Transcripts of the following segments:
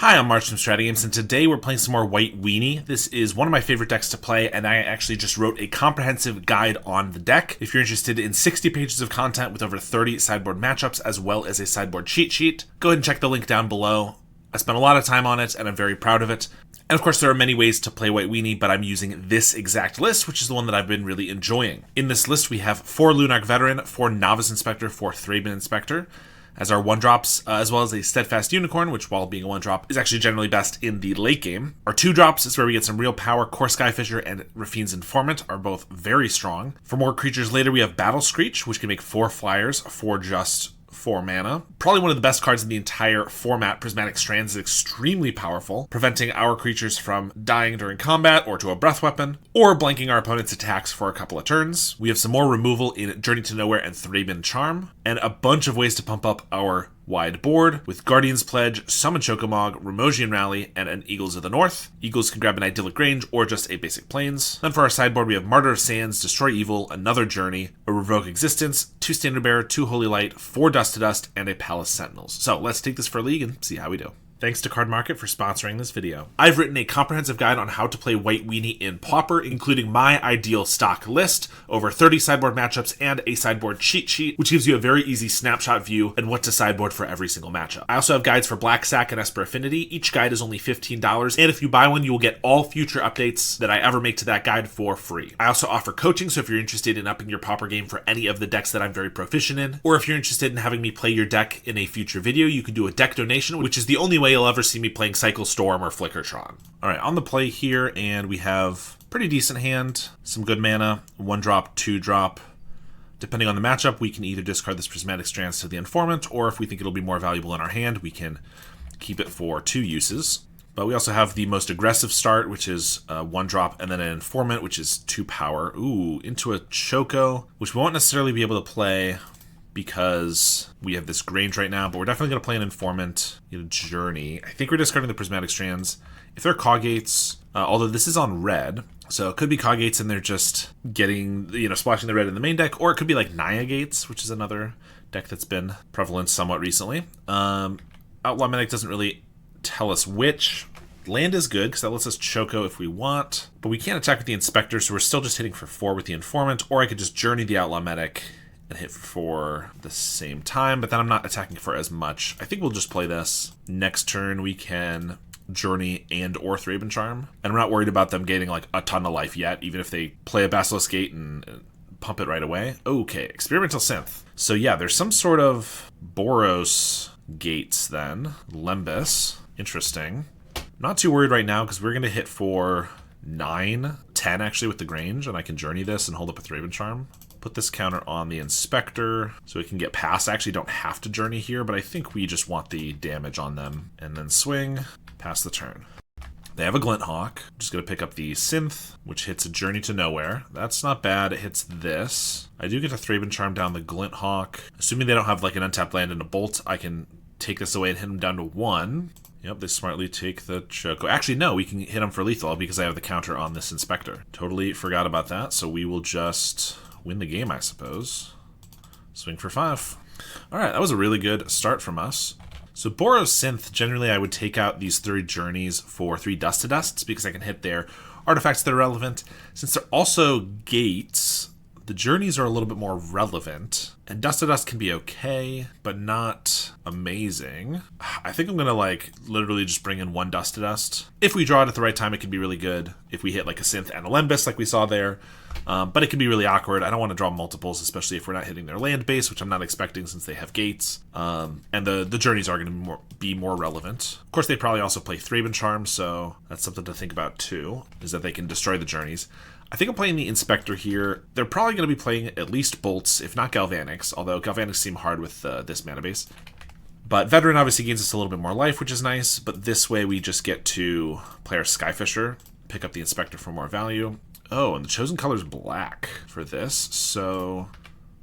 Hi, I'm March from StrataGames, and today we're playing some more White Weenie. This is one of my favorite decks to play, and I actually just wrote a comprehensive guide on the deck. If you're interested in 60 pages of content with over 30 sideboard matchups, as well as a sideboard cheat sheet, go ahead and check the link down below. I spent a lot of time on it, and I'm very proud of it. And of course, there are many ways to play White Weenie, but I'm using this exact list, which is the one that I've been really enjoying. In this list, we have 4 Lunarch Veteran, 4 Novice Inspector, 4 Thraben Inspector, as our 1-drops, as well as a Steadfast Unicorn, which, while being a 1-drop, is actually generally best in the late game. Our 2-drops is where we get some real power. Core Skyfisher and Rafine's Informant are both very strong. For more creatures later, we have Battle Screech, which can make 4 flyers for just 4 mana. Probably one of the best cards in the entire format. Prismatic Strands is extremely powerful, preventing our creatures from dying during combat or to a breath weapon, or blanking our opponent's attacks for a couple of turns. We have some more removal in Journey to Nowhere and Thraben Charm, and a bunch of ways to pump up our wide board with Guardian's Pledge, Summon Chocomog, Remosian Rally, and an Eagles of the North. Eagles can grab an Idyllic Range or just a basic Plains. Then for our sideboard, we have Martyr of Sands, Destroy Evil, another Journey, a Revoke Existence, 2 Standard Bearer, 2 Holy Light, 4 Dust to Dust, and a Palace Sentinels. So let's take this for a league and see how we do. Thanks to Card Market for sponsoring this video. I've written a comprehensive guide on how to play White Weenie in Pauper, including my ideal stock list, over 30 sideboard matchups, and a sideboard cheat sheet, which gives you a very easy snapshot view and what to sideboard for every single matchup. I also have guides for Black Sack and Esper Affinity. Each guide is only $15, and if you buy one, you will get all future updates that I ever make to that guide for free. I also offer coaching, so if you're interested in upping your Pauper game for any of the decks that I'm very proficient in, or if you're interested in having me play your deck in a future video, you can do a deck donation, which is the only way you'll ever see me playing Cycle Storm or Flickertron. Alright, on the play here, and we have pretty decent hand, some good mana, 1-drop, 2-drop. Depending on the matchup, we can either discard this Prismatic Strands to the Informant, or if we think it'll be more valuable in our hand, we can keep it for 2 uses. But we also have the most aggressive start, which is 1-drop, and then an Informant, which is 2 power. Ooh, into a Choco, which we won't necessarily be able to play because we have this Grange right now, but we're definitely going to play an Informant, Journey. I think we're discarding the Prismatic Strands. If they're Coggates, although this is on red, so it could be Coggates and they're just getting, splashing the red in the main deck, or it could be like Naya Gates, which is another deck that's been prevalent somewhat recently. Outlaw Medic doesn't really tell us which. Land is good, because that lets us Choco if we want, but we can't attack with the Inspector, so we're still just hitting for 4 with the Informant, or I could just Journey the Outlaw Medic and hit for the same time, but then I'm not attacking for as much. I think we'll just play this. Next turn, we can Journey and or Thraben Charm, and I'm not worried about them gaining like a ton of life yet, even if they play a Basilisk Gate and pump it right away. Okay, Experimental Synth. So yeah, there's some sort of Boros Gates then. Lembas. Interesting. Not too worried right now, because we're going to hit for 9, 10 actually with the Grange, and I can Journey this and hold up a Thraben Charm. Put this counter on the Inspector so we can get past. I actually don't have to Journey here, but I think we just want the damage on them. And then swing, pass the turn. They have a Glint Hawk. I'm just going to pick up the Synth, which hits a Journey to Nowhere. That's not bad. It hits this. I do get to Thraben Charm down the Glint Hawk. Assuming they don't have like an untapped land and a Bolt, I can take this away and hit them down to 1. Yep, they smartly take the Choco. Actually, no, we can hit them for lethal because I have the counter on this Inspector. Totally forgot about that, so we will just win the game, I suppose. Swing for 5. Alright, that was a really good start from us. So Boros Synth, generally I would take out these 3 Journeys for 3 Dust to Dusts because I can hit their artifacts that are relevant. Since they're also gates, the Journeys are a little bit more relevant. And Dust to Dust can be okay, but not amazing. I think I'm going to literally just bring in 1 Dust to Dust. If we draw it at the right time, it can be really good. If we hit like a Synth and a Lembas like we saw there. But it can be really awkward. I don't want to draw multiples, especially if we're not hitting their land base, which I'm not expecting since they have gates. And the Journeys are going to be more relevant. Of course, they probably also play Thraben Charm, so that's something to think about too, is that they can destroy the Journeys. I think I'm playing the Inspector here. They're probably going to be playing at least Bolts, if not Galvanics, although Galvanics seem hard with this mana base. But Veteran obviously gains us a little bit more life, which is nice, but this way we just get to play our Skyfisher, pick up the Inspector for more value. Oh, and the chosen color is black for this, so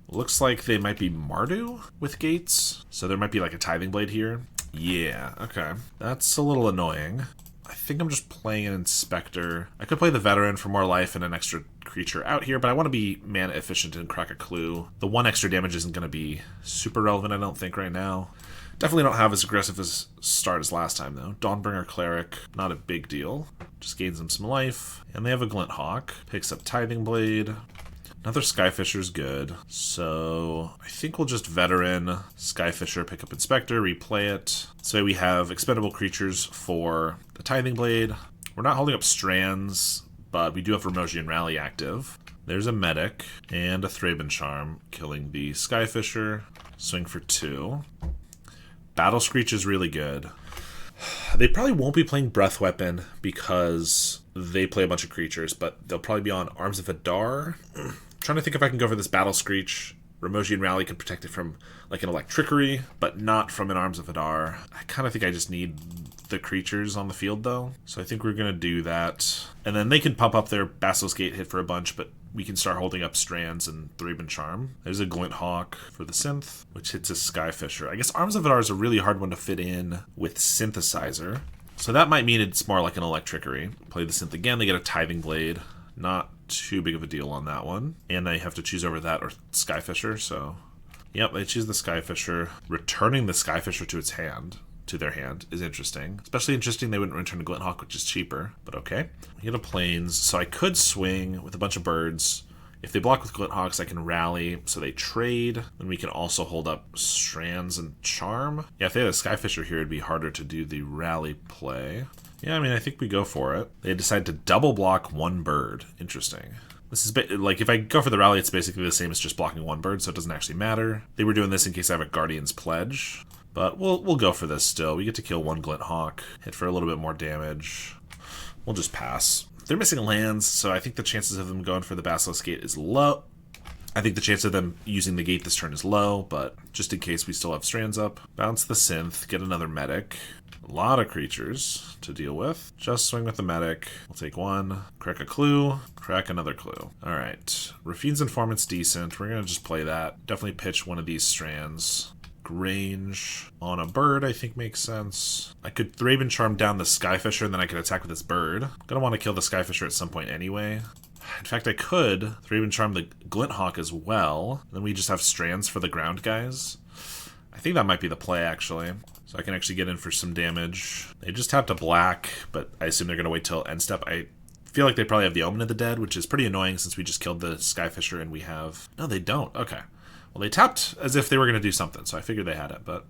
looks like they might be Mardu with gates. So there might be like a Tithing Blade here. Yeah, okay. That's a little annoying. I think I'm just playing an Inspector. I could play the Veteran for more life and an extra creature out here, but I want to be mana efficient and crack a clue. The 1 extra damage isn't going to be super relevant, I don't think, right now. Definitely don't have as aggressive as start as last time, though. Dawnbringer Cleric, not a big deal. Just gains them some life. And they have a Glint Hawk. Picks up Tithing Blade. Another Skyfisher's good. So I think we'll just veteran Skyfisher, pick up Inspector, replay it. So we have expendable creatures for the Tithing Blade. We're not holding up Strands, but we do have Remosian Rally active. There's a Medic and a Thraben Charm killing the Skyfisher. Swing for 2. Battle Screech is really good. They probably won't be playing Breath Weapon because they play a bunch of creatures, but they'll probably be on Arms of Adar. Trying to think if I can go for this Battle Screech. Remosian Rally can protect it from like an Electrickery, but not from an Arms of Adar. I kind of think I just need the creatures on the field though. So I think we're going to do that. And then they can pump up their Basilisk Gate hit for a bunch, but we can start holding up Strands and Thraben Charm. There's a Glint Hawk for the Synth, which hits a Skyfisher. I guess Arms of Adar is a really hard one to fit in with Synthesizer. So that might mean it's more like an Electrickery. Play the Synth again, they get a Tithing Blade. Not too big of a deal on that one. And I have to choose over that or Skyfisher, so... Yep, they choose the Skyfisher. Returning the Skyfisher to their hand is interesting. Especially interesting they wouldn't return a Glint Hawk, which is cheaper, but okay. We get a Plains, so I could swing with a bunch of birds. If they block with Glint Hawks, I can rally, so they trade. Then we can also hold up Strands and Charm. Yeah, if they had a Skyfisher here, it'd be harder to do the rally play. Yeah, I mean, I think we go for it. They decide to double block 1 bird. Interesting. This is like, if I go for the rally, it's basically the same as just blocking 1 bird, so it doesn't actually matter. They were doing this in case I have a Guardian's Pledge. But we'll go for this still. We get to kill 1 Glint Hawk, hit for a little bit more damage. We'll just pass. They're missing lands, so I think the chances of them going for the Basilisk Gate is low. I think the chance of them using the gate this turn is low, but just in case we still have Strands up. Bounce the Synth, get another Medic. A lot of creatures to deal with. Just swing with the Medic. We'll take 1. Crack a Clue. Crack another Clue. Alright. Rafine's Informant's decent. We're going to just play that. Definitely pitch one of these Strands. Range on a bird, I think makes sense. I could Thraben Charm down the Skyfisher, and then I could attack with this bird. Gonna want to kill the Skyfisher at some point anyway. In fact, I could Thraben Charm the Glint Hawk as well. Then we just have Strands for the ground guys. I think that might be the play, actually. So I can actually get in for some damage. They just tapped a black, but I assume they're going to wait till end step. I feel like they probably have the Omen of the Dead, which is pretty annoying since we just killed the Skyfisher and we have... No, they don't. Okay. Well, they tapped as if they were going to do something, so I figured they had it. But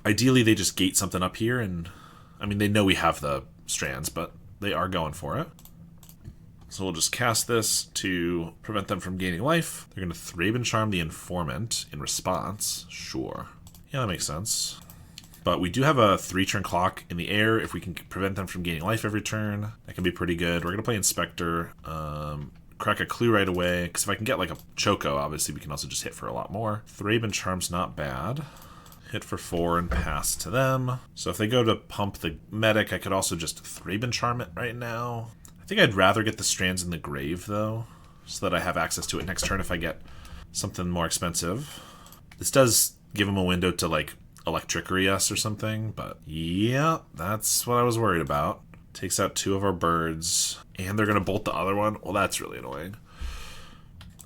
ideally, they just gate something up here, and... I mean, they know we have the Strands, but they are going for it. So we'll just cast this to prevent them from gaining life. They're going to Thraben Charm the Informant in response. Sure. Yeah, that makes sense. But we do have a 3-turn clock in the air. If we can prevent them from gaining life every turn, that can be pretty good. We're going to play Inspector. Crack a Clue right away. Because if I can get like a Choco, obviously we can also just hit for a lot more. Thraben Charm's not bad. Hit for 4 and pass to them. So if they go to pump the Medic, I could also just Thraben Charm it right now. I think I'd rather get the Strands in the grave, though, so that I have access to it next turn if I get something more expensive. This does give them a window to, like, Electrickery us or something, but yeah, that's what I was worried about. Takes out 2 of our birds, and they're going to bolt the other one. Well, that's really annoying.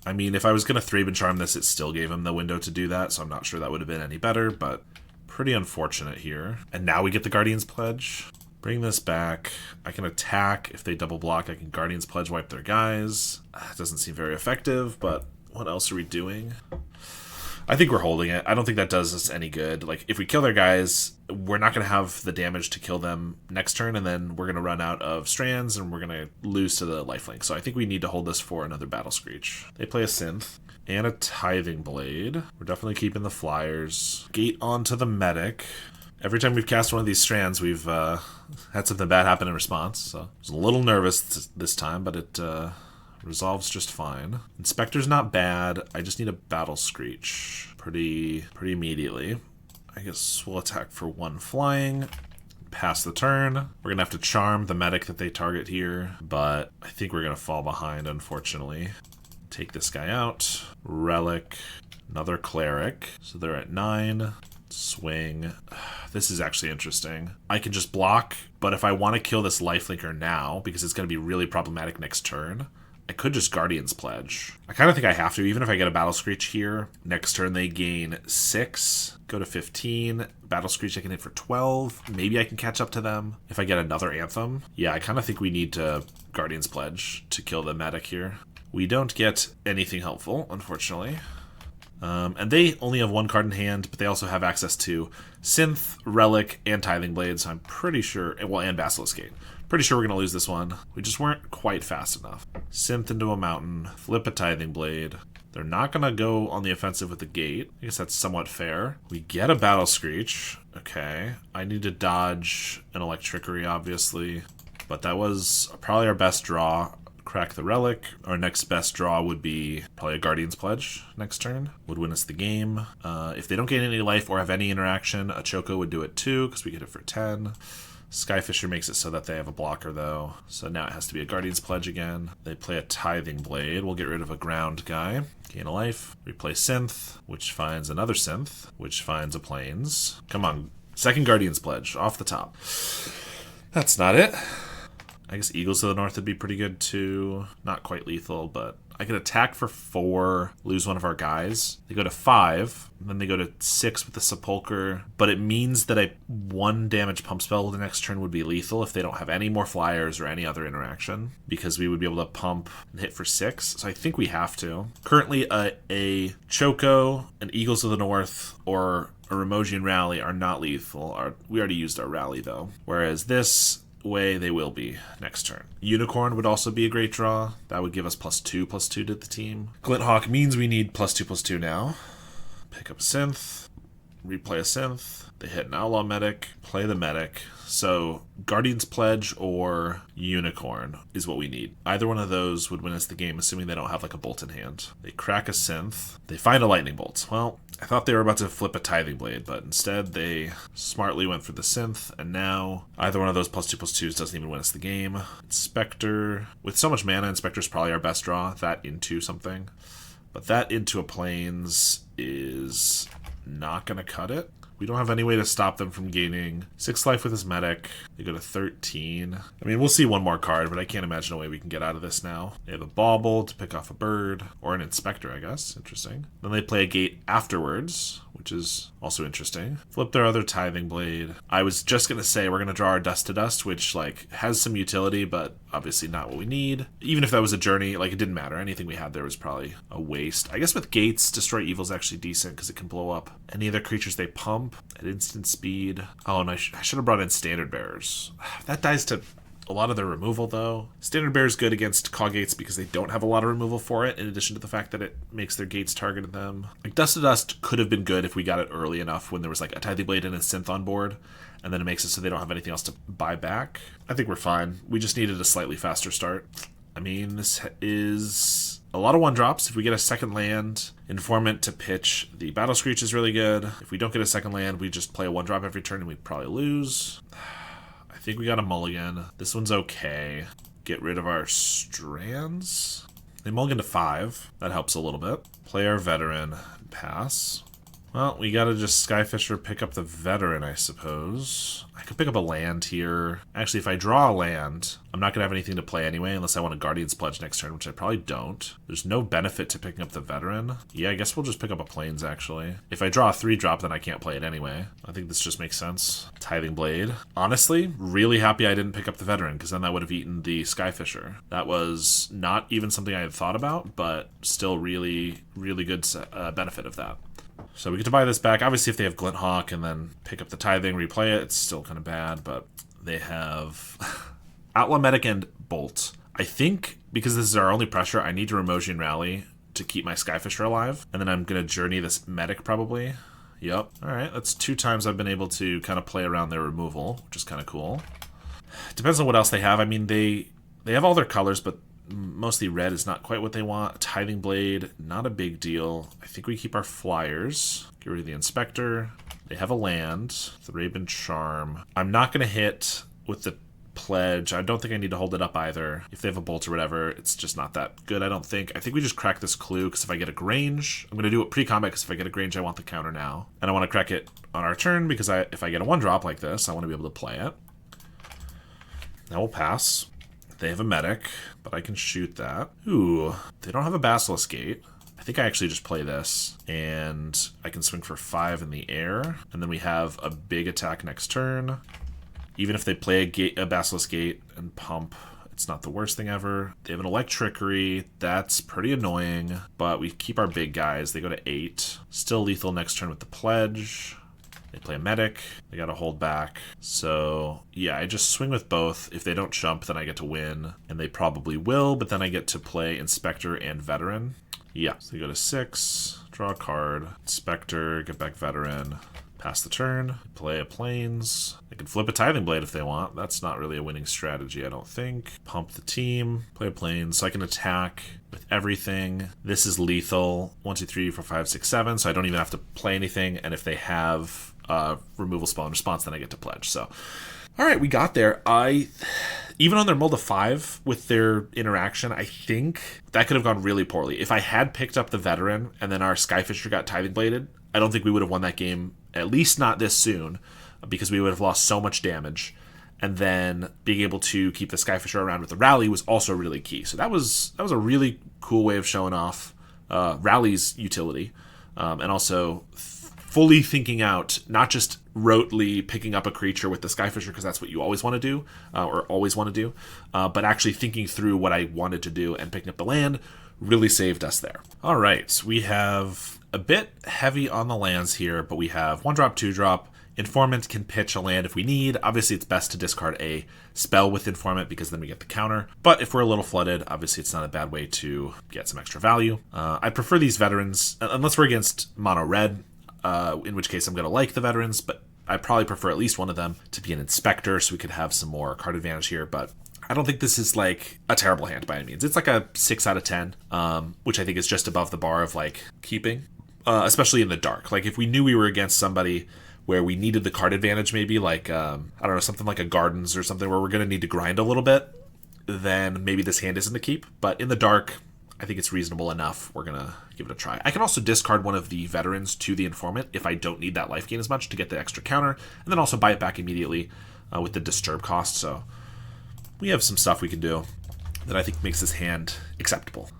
I mean, if I was going to Thraben Charm this, it still gave him the window to do that, so I'm not sure that would have been any better, but pretty unfortunate here. And now we get the Guardian's Pledge. Bring this back. I can attack. If they double block, I can Guardian's Pledge wipe their guys. It doesn't seem very effective, but what else are we doing? I think we're holding it. I don't think that does us any good. Like, if we kill their guys, we're not going to have the damage to kill them next turn, and then we're going to run out of Strands, and we're going to lose to the lifelink. So I think we need to hold this for another Battle Screech. They play a Synth and a Tithing Blade. We're definitely keeping the Flyers. Gate onto the Medic. Every time we've cast one of these Strands, we've had something bad happen in response. So I was a little nervous this time, but it resolves just fine. Inspector's not bad. I just need a Battle Screech pretty immediately. I guess we'll attack for 1 flying. Pass the turn. We're going to have to charm the Medic that they target here, but I think we're going to fall behind, unfortunately. Take this guy out. Relic. Another Cleric. So they're at 9. Swing. This is actually interesting. I can just block, but if I want to kill this lifelinker now, because it's going to be really problematic next turn, I could just Guardian's Pledge. I kind of think I have to, even if I get a Battle Screech here. Next turn they gain 6, go to 15. Battle Screech I can hit for 12. Maybe I can catch up to them if I get another Anthem. Yeah, I kind of think we need to Guardian's Pledge to kill the medic here. We don't get anything helpful, unfortunately. And they only have 1 card in hand, but they also have access to Synth, Relic, and Tithing Blade, so I'm pretty sure, well, and Basilisk Gate. Pretty sure we're going to lose this one. We just weren't quite fast enough. Synth into a mountain, flip a Tithing Blade. They're not going to go on the offensive with the gate. I guess that's somewhat fair. We get a Battle Screech. Okay. I need to dodge an Electrickery, obviously. But that was probably our best draw. Crack the Relic. Our next best draw would be probably a Guardian's Pledge next turn. Would win us the game. If they don't gain any life or have any interaction, a Choco would do it too, because we get it for 10. Skyfisher makes it so that they have a blocker, though. So now it has to be a Guardian's Pledge again. They play a Tithing Blade. We'll get rid of a ground guy. Gain a life. We play Synth, which finds another Synth, which finds a Plains. Come on. Second Guardian's Pledge, off the top. That's not it. I guess Eagles to the North would be pretty good, too. Not quite lethal, but I could attack for 4, lose one of our guys. They go to 5, and then they go to 6 with the Sepulcher. But it means that a 1 damage pump spell the next turn would be lethal if they don't have any more flyers or any other interaction, because we would be able to pump and hit for 6. So I think we have to. Currently, a Choco, an Eagles to the North, or a Remosian Rally are not lethal. We already used our Rally, though. Whereas this way they will be next turn. Unicorn would also be a great draw. That would give us +2/+2 to the team. Glinthawk means we need +2/+2 now. Pick up a Synth, replay a Synth. They hit an Outlaw Medic, play the Medic. So Guardian's Pledge or Unicorn is what we need. Either one of those would win us the game, assuming they don't have like a Bolt in hand. They crack a Synth. They find a Lightning Bolt. Well, I thought they were about to flip a Tithing Blade, but instead they smartly went for the Synth, and now either one of those +2/+2s doesn't even win us the game. Inspector. With so much mana, Inspector's probably our best draw. That into something. But that into a Plains is not going to cut it. We don't have any way to stop them from gaining 6 life with his medic. They go to 13. I mean, we'll see one more card, but I can't imagine a way we can get out of this now. They have a Bauble to pick off a bird, or an Inspector, I guess. Interesting. Then they play a gate afterwards, which is also interesting. Flip their other Tithing Blade. I was just going to say we're going to draw our Dust to Dust, which like has some utility, but obviously not what we need. Even if that was a journey, like it didn't matter. Anything we had there was probably a waste. I guess with gates, Destroy Evil is actually decent because it can blow up any other creatures they pump at instant speed. Oh, and I should have brought in Standard Bearers. That dies to a lot of their removal, though. Standard Bearer is good against Caw Gates because they don't have a lot of removal for it, in addition to the fact that it makes their gates targeted them. Like, Dust to Dust could have been good if we got it early enough when there was like a Tithing Blade and a Synth on board, and then it makes it so they don't have anything else to buy back. I think we're fine. We just needed a slightly faster start. I mean, this is a lot of 1-drops. If we get a second land, Informant to pitch the Battle Screech is really good. If we don't get a second land, we just play a 1-drop every turn and we probably lose. I think we got a mulligan. This one's okay. Get rid of our Strands. They mulligan to 5. That helps a little bit. Play our Veteran. Pass. Well, we gotta just Skyfisher pick up the Veteran, I suppose. I could pick up a land here. Actually, if I draw a land, I'm not gonna have anything to play anyway, unless I want a Guardian's Pledge next turn, which I probably don't. There's no benefit to picking up the Veteran. Yeah, I guess we'll just pick up a Plains, actually. If I draw a 3-drop, then I can't play it anyway. I think this just makes sense. Tithing Blade. Honestly, really happy I didn't pick up the Veteran, because then that would have eaten the Skyfisher. That was not even something I had thought about, but still really, really good benefit of that. So we get to buy this back. Obviously, if they have Glinthawk and then pick up the Tithing, replay it, it's still kind of bad, but they have Outlaw Medic and Bolt. I think because this is our only pressure, I need to Remosian Rally to keep my Skyfisher alive, and then I'm going to Journey this Medic probably. Yep. All right, that's 2 times I've been able to kind of play around their removal, which is kind of cool. Depends on what else they have. I mean, they have all their colors, but mostly red is not quite what they want. A Tithing Blade, not a big deal. I think we keep our flyers. Get rid of the Inspector. They have a land. The Raven Charm. I'm not going to hit with the Pledge. I don't think I need to hold it up either. If they have a Bolt or whatever, it's just not that good, I don't think. I think we just crack this Clue, because if I get a Grange, I'm going to do it pre-combat, because if I get a Grange, I want the counter now. And I want to crack it on our turn, because if I get a 1-drop like this, I want to be able to play it. Now we'll pass. They have a medic, but I can shoot that. Ooh, they don't have a Basilisk Gate. I think I actually just play this, and I can swing for 5 in the air, and then we have a big attack next turn. Even if they play a Basilisk Gate and pump, it's not the worst thing ever. They have an Electrickery. That's pretty annoying, but we keep our big guys. They go to 8. Still lethal next turn with the Pledge. They play a medic. They got to hold back. So, yeah, I just swing with both. If they don't jump, then I get to win, and they probably will, but then I get to play Inspector and Veteran. Yeah, so they go to 6, draw a card, Inspector, get back Veteran, pass the turn, play a Plains. They can flip a Tithing Blade if they want. That's not really a winning strategy, I don't think. Pump the team, play a Plains, so I can attack with everything. This is lethal. 1, 2, 3, 4, 5, 6, 7, so I don't even have to play anything, and if they have removal spell in response, then I get to pledge. So, all right, we got there. Even on their mull to 5 with their interaction, I think that could have gone really poorly. If I had picked up the Veteran and then our Skyfisher got Tithing Bladed, I don't think we would have won that game, at least not this soon, because we would have lost so much damage. And then being able to keep the Skyfisher around with the Rally was also really key. So that was a really cool way of showing off Rally's utility, and also fully thinking out, not just rotely picking up a creature with the Skyfisher because that's what you always want to do, or always want to do, but actually thinking through what I wanted to do and picking up the land really saved us there. All right, we have a bit heavy on the lands here, but we have 1-drop, 2-drop. Informant can pitch a land if we need. Obviously, it's best to discard a spell with Informant because then we get the counter. But if we're a little flooded, obviously it's not a bad way to get some extra value. I prefer these Veterans, unless we're against mono red, in which case I'm going to like the Veterans, but I probably prefer at least one of them to be an Inspector so we could have some more card advantage here. But I don't think this is like a terrible hand by any means. It's like a 6 out of 10, which I think is just above the bar of like keeping, especially in the dark. Like if we knew we were against somebody where we needed the card advantage, maybe like, I don't know, something like a Gardens or something where we're going to need to grind a little bit, then maybe this hand isn't the keep. But in the dark, I think it's reasonable enough. We're going to give it a try. I can also discard one of the Veterans to the Informant if I don't need that life gain as much to get the extra counter, and then also buy it back immediately with the Disturb cost. So we have some stuff we can do that I think makes this hand acceptable.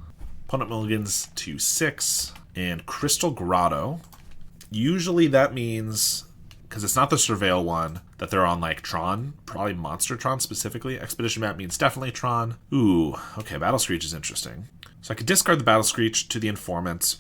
Opponent mulligans to 6, and Crystal Grotto. Usually that means, because it's not the Surveil one, that they're on like Tron, probably Monster Tron specifically. Expedition Map means definitely Tron. Ooh, okay, Battle Screech is interesting. So I could discard the Battle Screech to the Informant.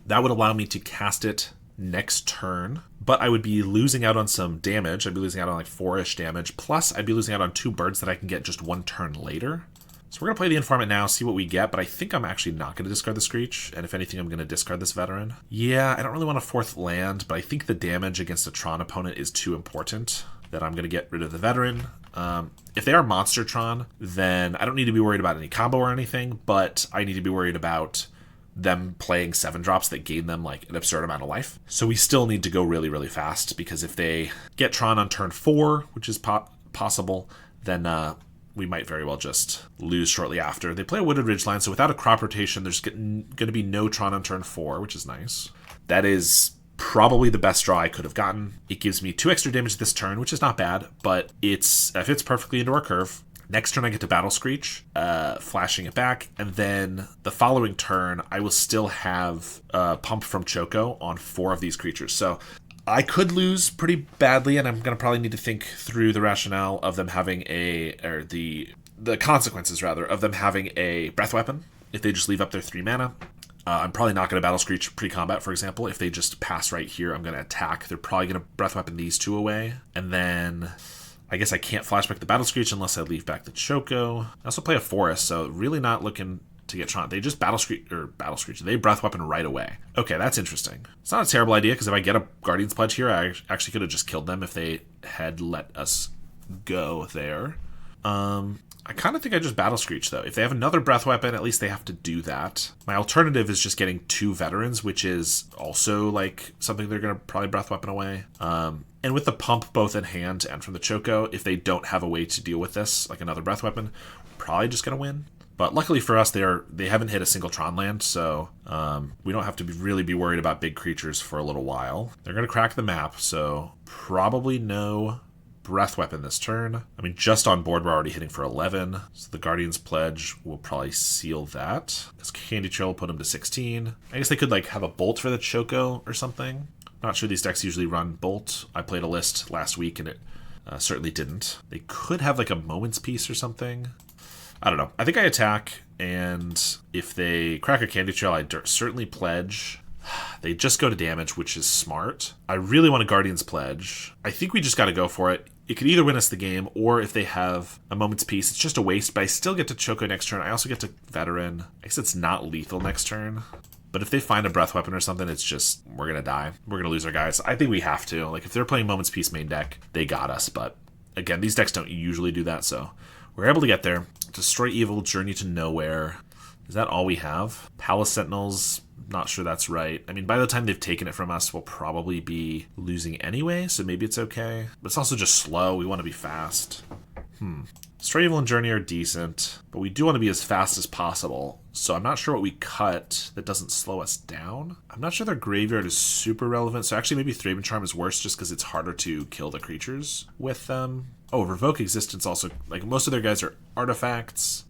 That would allow me to cast it next turn, but I would be losing out on some damage. I'd be losing out on like 4-ish damage, plus I'd be losing out on 2 birds that I can get just 1 turn later. So we're going to play the Informant now, see what we get, but I think I'm actually not going to discard the Screech, and if anything, I'm going to discard this Veteran. Yeah, I don't really want a 4th land, but I think the damage against a Tron opponent is too important that I'm going to get rid of the Veteran. If they are Monster Tron, then I don't need to be worried about any combo or anything, but I need to be worried about them playing 7-drops that gain them like an absurd amount of life. So we still need to go really, really fast, because if they get Tron on turn 4, which is possible, then we might very well just lose shortly after. They play a Wooded Ridgeline, so without a crop rotation, there's going to be no Tron on turn 4, which is nice. That is probably the best draw I could have gotten. It gives me 2 extra damage this turn, which is not bad, but it fits perfectly into our curve. Next turn I get to Battle Screech, flashing it back, and then the following turn I will still have Pump from Choco on 4 of these creatures. So I could lose pretty badly, and I'm going to probably need to think through the rationale of them having the consequences, rather, of them having a Breath Weapon if they just leave up their 3 mana. I'm probably not going to Battle Screech pre-combat, for example. If they just pass right here, I'm going to attack. They're probably going to Breath Weapon these 2 away. And then I guess I can't flashback the Battle Screech unless I leave back the Choco. I also play a Forest, so really not looking to get Tron. They just Battle Screech. They Breath Weapon right away. Okay, that's interesting. It's not a terrible idea, because if I get a Guardian's Pledge here, I actually could have just killed them if they had let us go there. I kind of think I just Battle Screech, though. If they have another Breath Weapon, at least they have to do that. My alternative is just getting 2 Veterans, which is also like something they're going to probably Breath Weapon away. And with the Pump both in hand and from the Choco, if they don't have a way to deal with this, like another Breath Weapon, we're probably just going to win. But luckily for us, they haven't hit a single Tron land, so we don't have to really be worried about big creatures for a little while. They're going to crack the map, so probably no Breath Weapon this turn. I mean, just on board, we're already hitting for 11. So the Guardian's Pledge will probably seal that. Because Candy Trail will put him to 16. I guess they could like have a Bolt for the Choco or something. Not sure these decks usually run Bolt. I played a list last week and it certainly didn't. They could have like a Moment's Peace or something. I don't know. I think I attack, and if they crack a Candy Trail, I certainly pledge. They just go to damage, which is smart. I really want a Guardian's Pledge. I think we just got to go for it. It could either win us the game, or if they have a Moment's Peace, it's just a waste, but I still get to Choco next turn. I also get to Veteran. I guess it's not lethal next turn. But if they find a Breath Weapon or something, it's just, we're going to die. We're going to lose our guys. I think we have to. Like, if they're playing Moment's Peace main deck, they got us. But, again, these decks don't usually do that, so we're able to get there. Destroy Evil, Journey to Nowhere. Is that all we have? Palace Sentinels, not sure that's right. I mean, by the time they've taken it from us, we'll probably be losing anyway, so maybe it's okay. But it's also just slow. We want to be fast. Destroy Evil and Journey are decent, but we do want to be as fast as possible. So I'm not sure what we cut that doesn't slow us down. I'm not sure their graveyard is super relevant, so actually maybe Thraben Charm is worse just because it's harder to kill the creatures with them. Oh, Revoke Existence also, like most of their guys are artifacts.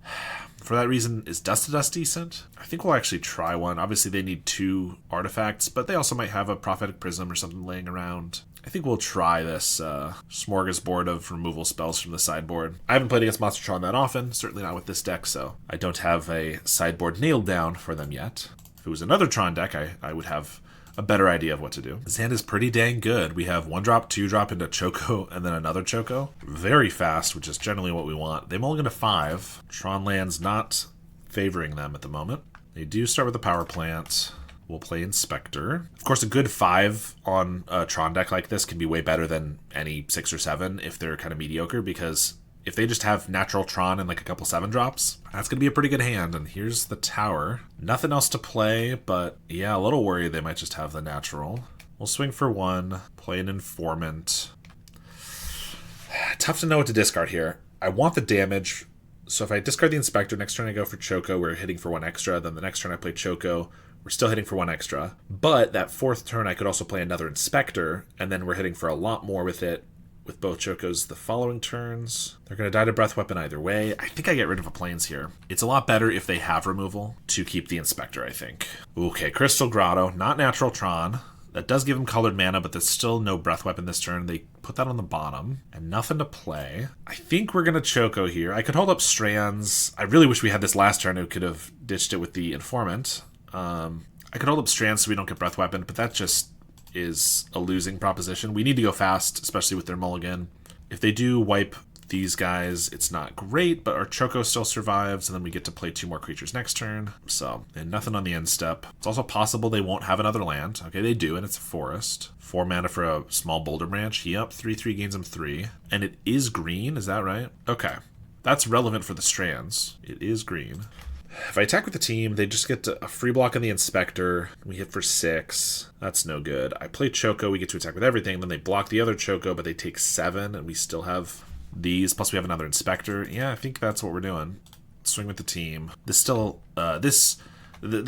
For that reason, is Dust to Dust decent? I think we'll actually try one. Obviously they need 2 artifacts, but they also might have a Prophetic Prism or something laying around. I think we'll try this smorgasbord of removal spells from the sideboard. I haven't played against Monstertron that often, certainly not with this deck, so I don't have a sideboard nailed down for them yet. If it was another Tron deck, I would have a better idea of what to do. This hand is pretty dang good. We have 1-drop, 2-drop into Choco, and then another Choco. Very fast, which is generally what we want. They mulligan to 5. Tron lands not favoring them at the moment. They do start with a Power Plant. We'll play Inspector. Of course, a good 5 on a Tron deck like this can be way better than any 6 or 7 if they're kind of mediocre, because if they just have natural Tron and like a couple 7-drops, that's going to be a pretty good hand. And here's the Tower. Nothing else to play, but yeah, a little worried they might just have the natural. We'll swing for 1, play an Informant. Tough to know what to discard here. I want the damage, so if I discard the Inspector, next turn I go for Choco, we're hitting for 1 extra, then the next turn I play Choco, we're still hitting for 1 extra. But that 4th turn I could also play another Inspector, and then we're hitting for a lot more with it, with both Chocos the following turns. They're going to die to Breath Weapon either way. I think I get rid of a Plains here. It's a lot better if they have removal to keep the Inspector, I think. Okay, Crystal Grotto, not natural Tron. That does give them colored mana, but there's still no Breath Weapon this turn. They put that on the bottom, and nothing to play. I think we're going to Choco here. I could hold up Strands. I really wish we had this last turn. I could have ditched it with the Informant. I could hold up Strands so we don't get Breath Weapon, but that just is a losing proposition. We need to go fast, especially with their mulligan. If they do wipe these guys, it's not great, but our Choco still survives, and then we get to play 2 more creatures next turn. So, and nothing on the end step. It's also possible they won't have another land. Okay, they do, and it's a forest. 4 mana for a small Boulder Branch. Yep, 3/3 gains them 3. And it is green, is that right? Okay. That's relevant for the Strands. It is green. If I attack with the team, they just get a free block on the Inspector. We hit for 6. That's no good. I play Choco, we get to attack with everything. Then they block the other Choco, but they take 7, and we still have these. Plus we have another Inspector. Yeah, I think that's what we're doing. Swing with the team. This still, the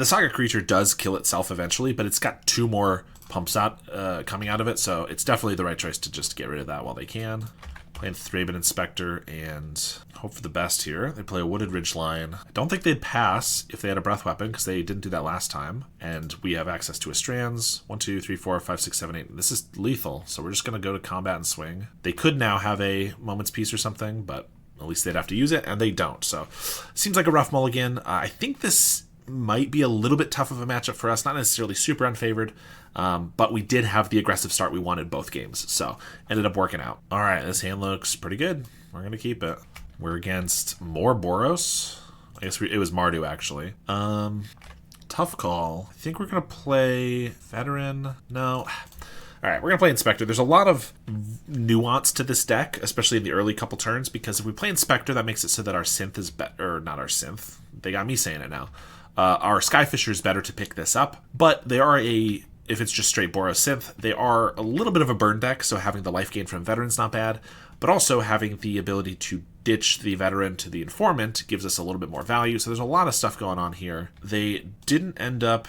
Saga creature does kill itself eventually, but it's got 2 more pumps out coming out of it, so it's definitely the right choice to just get rid of that while they can. Playing Thraben Inspector and hope for the best here. They play a Wooded Ridgeline. I don't think they'd pass if they had a Breath Weapon, because they didn't do that last time. And we have access to a Strands. 1, 2, 3, 4, 5, 6, 7, 8. This is lethal, so we're just going to go to combat and swing. They could now have a Moment's Peace or something, but at least they'd have to use it, and they don't. So seems like a rough mulligan. I think this might be a little bit tough of a matchup for us. Not necessarily super unfavored, but we did have the aggressive start we wanted both games, so ended up working out. All right, this hand looks pretty good. We're going to keep it. We're against more Boros. I guess it was Mardu, actually. Tough call. I think we're going to play Veteran. No. All right, we're going to play Inspector. There's a lot of nuance to this deck, especially in the early couple turns, because if we play Inspector, that makes it so that our synth is better. Or not our synth. They got me saying it now. Our Skyfisher is better to pick this up, but they are if it's just straight Boros synth, they are a little bit of a burn deck, so having the life gain from Veteran's not bad, but also having the ability to ditch the Veteran to the Informant gives us a little bit more value, so there's a lot of stuff going on here. They didn't end up,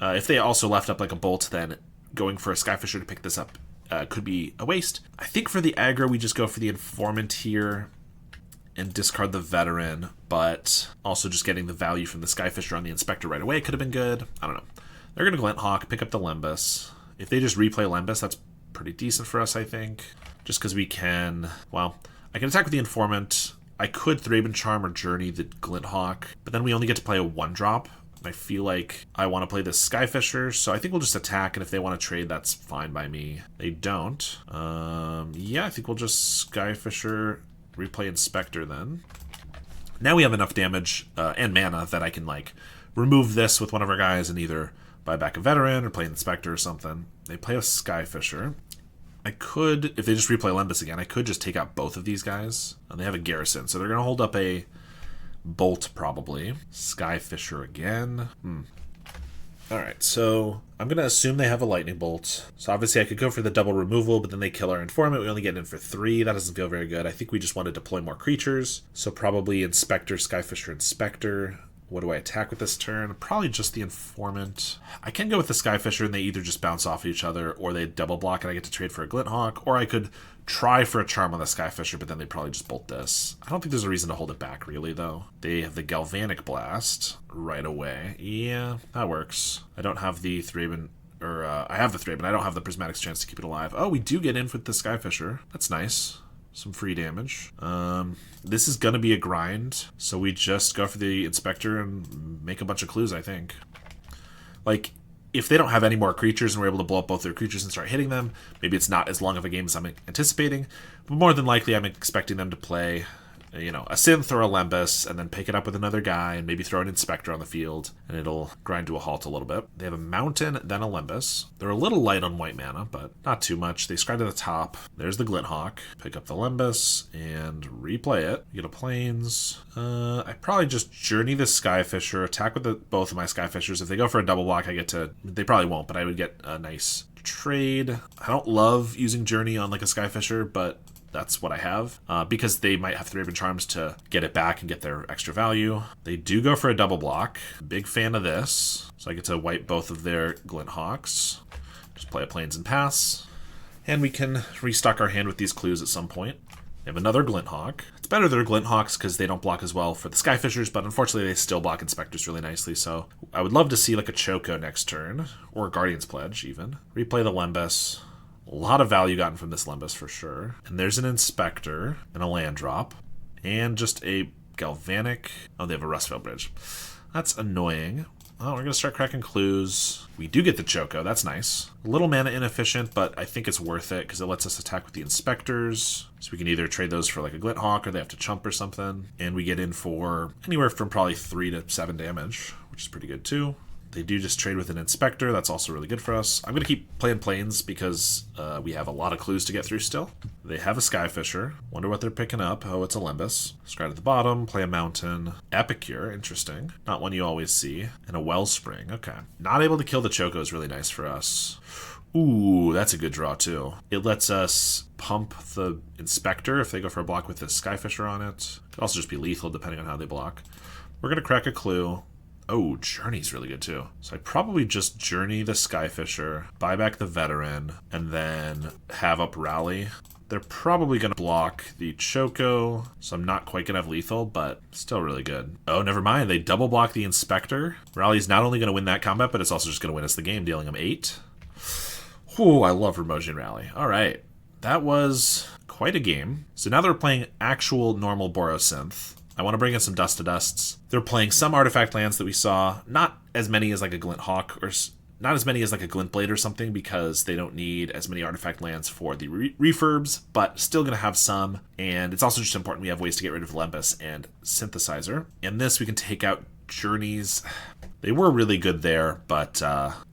if they also left up like a Bolt, then going for a Skyfisher to pick this up could be a waste. I think for the aggro, we just go for the Informant here and discard the Veteran, but also just getting the value from the Skyfisher on the Inspector right away could have been good. I don't know. They're going to Glint Hawk, pick up the Limbus. If they just replay Limbus, that's pretty decent for us, I think. Just because we can, well, I can attack with the Informant. I could Thraben Charm or Journey the Glint Hawk, but then we only get to play a 1-drop. I feel like I want to play this Skyfisher, so I think we'll just attack, and if they want to trade, that's fine by me. They don't. Yeah, I think we'll just Skyfisher, replay Inspector then. Now we have enough damage and mana that I can, like, remove this with one of our guys and either buy back a Veteran or play Inspector or something. They play a Skyfisher. I could, if they just replay Limbus again, I could just take out both of these guys. And they have a Garrison, so they're going to hold up a Bolt probably. Skyfisher again. Alright, so I'm going to assume they have a Lightning Bolt. So obviously I could go for the double removal, but then they kill our Informant. We only get in for 3. That doesn't feel very good. I think we just want to deploy more creatures. So probably Inspector, Skyfisher, Inspector. What do I attack with this turn? Probably just the Informant. I can go with the Skyfisher and they either just bounce off each other or they double block and I get to trade for a Glint Hawk, or I could try for a Charm on the Skyfisher, but then they probably just bolt this. I don't think there's a reason to hold it back, really, though. They have the Galvanic Blast right away. Yeah, that works. I don't have the Thraben, or I have the Thraben. I don't have the Prismatic Chance to keep it alive. Oh, we do get in with the Skyfisher. That's nice. Some free damage. This is gonna be a grind, so we just go for the Inspector and make a bunch of clues, I think. Like, if they don't have any more creatures and we're able to blow up both their creatures and start hitting them, maybe it's not as long of a game as I'm anticipating, but more than likely I'm expecting them to play, you know, a Synth or a Lembus and then pick it up with another guy and maybe throw an Inspector on the field and it'll grind to a halt a little bit. They have a Mountain, then a Lembus. They're a little light on white mana, but not too much. They scry to the top. There's the Glint Hawk. Pick up the Lembus and replay it. Get a Plains. I probably just Journey the Skyfisher, attack with both of my Skyfishers. If they go for a double block, I get to, they probably won't, but I would get a nice trade. I don't love using Journey on like a Skyfisher, but that's what I have, because they might have Thraben Charms to get it back and get their extra value. They do go for a double block. Big fan of this. So I get to wipe both of their Glint Hawks. Just play a Plains and pass. And we can restock our hand with these clues at some point. They have another Glint Hawk. It's better they're Glint Hawks because they don't block as well for the Skyfishers, but unfortunately they still block Inspectors really nicely, so I would love to see like a Choco next turn, or a Guardian's Pledge even. Replay the Lembus. A lot of value gotten from this Lembus for sure. And there's an Inspector and a land drop. And just a Galvanic. Oh, they have a Rustveil Bridge. That's annoying. Oh, we're going to start cracking clues. We do get the Choco. That's nice. A little mana inefficient, but I think it's worth it because it lets us attack with the Inspectors. So we can either trade those for like a Glint Hawk or they have to chump or something. And we get in for anywhere from probably 3 to 7 damage, which is pretty good too. They do just trade with an Inspector. That's also really good for us. I'm going to keep playing Plains because we have a lot of clues to get through still. They have a Skyfisher. Wonder what they're picking up. Oh, it's a Lembus. Scry at the bottom. Play a Mountain. Epicure. Interesting. Not one you always see. And a Wellspring. Okay. Not able to kill the Choco is really nice for us. Ooh, that's a good draw too. It lets us pump the Inspector if they go for a block with the Skyfisher on it. Could also just be lethal depending on how they block. We're going to crack a clue. Oh, Journey's really good too. So I probably just Journey the Skyfisher, buy back the Veteran, and then have up Rally. They're probably going to block the Choco, so I'm not quite going to have lethal, but still really good. Oh, never mind. They double block the Inspector. Rally's not only going to win that combat, but it's also just going to win us the game, dealing them 8. Ooh, I love Remosian Rally. All right. That was quite a game. So now they're playing actual normal Borosynth. I want to bring in some Dust to Dusts. They're playing some artifact lands that we saw, not as many as like a Glint Hawk, or not as many as like a Glint Blade or something, because they don't need as many artifact lands for the refurbs, but still going to have some. And it's also just important we have ways to get rid of Lembus and Synthesizer. In this, we can take out Journeys. They were really good there, but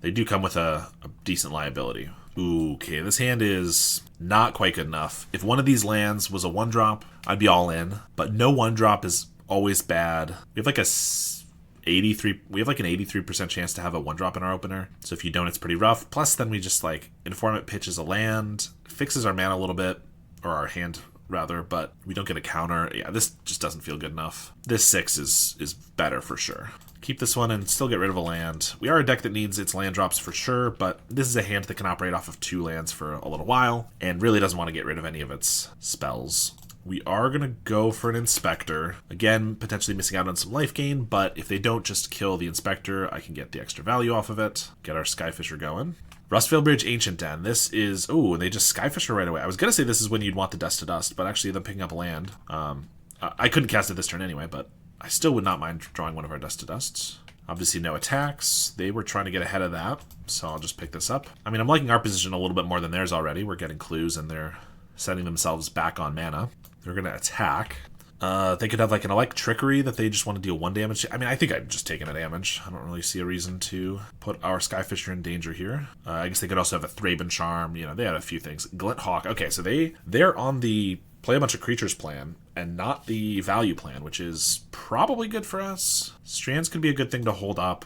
they do come with a decent liability. Ooh, okay, this hand is not quite good enough. If one of these lands was a 1-drop, I'd be all in, but no 1-drop is always bad. We have like an 83% chance to have a 1-drop in our opener. So if you don't, it's pretty rough. Plus then we just like Informant pitches a land, fixes our mana a little bit, or our hand rather, but we don't get a counter. Yeah, this just doesn't feel good enough. This 6 is better for sure. Keep this one and still get rid of a land. We are a deck that needs its land drops for sure, but this is a hand that can operate off of 2 lands for a little while, and really doesn't want to get rid of any of its spells. We are going to go for an Inspector. Again, potentially missing out on some life gain, but if they don't just kill the Inspector, I can get the extra value off of it. Get our Skyfisher going. Rustveil Bridge, Ancient Den. This is... Oh, and they just Skyfisher right away. I was going to say this is when you'd want the Dust to Dust, but actually them picking up a land. I couldn't cast it this turn anyway, but I still would not mind drawing one of our Dust to Dusts. Obviously no attacks. They were trying to get ahead of that, so I'll just pick this up. I mean, I'm liking our position a little bit more than theirs already. We're getting clues, and they're setting themselves back on mana. They're going to attack. They could have like an Electrickery that they just want to deal 1 damage to. I mean, I think I'm just taking a damage. I don't really see a reason to put our Skyfisher in danger here. I guess they could also have a Thraben Charm. You know, they had a few things. Glint Hawk. Okay, so they're on the play a bunch of creatures plan and not the value plan, which is probably good for us. Strands could be a good thing to hold up.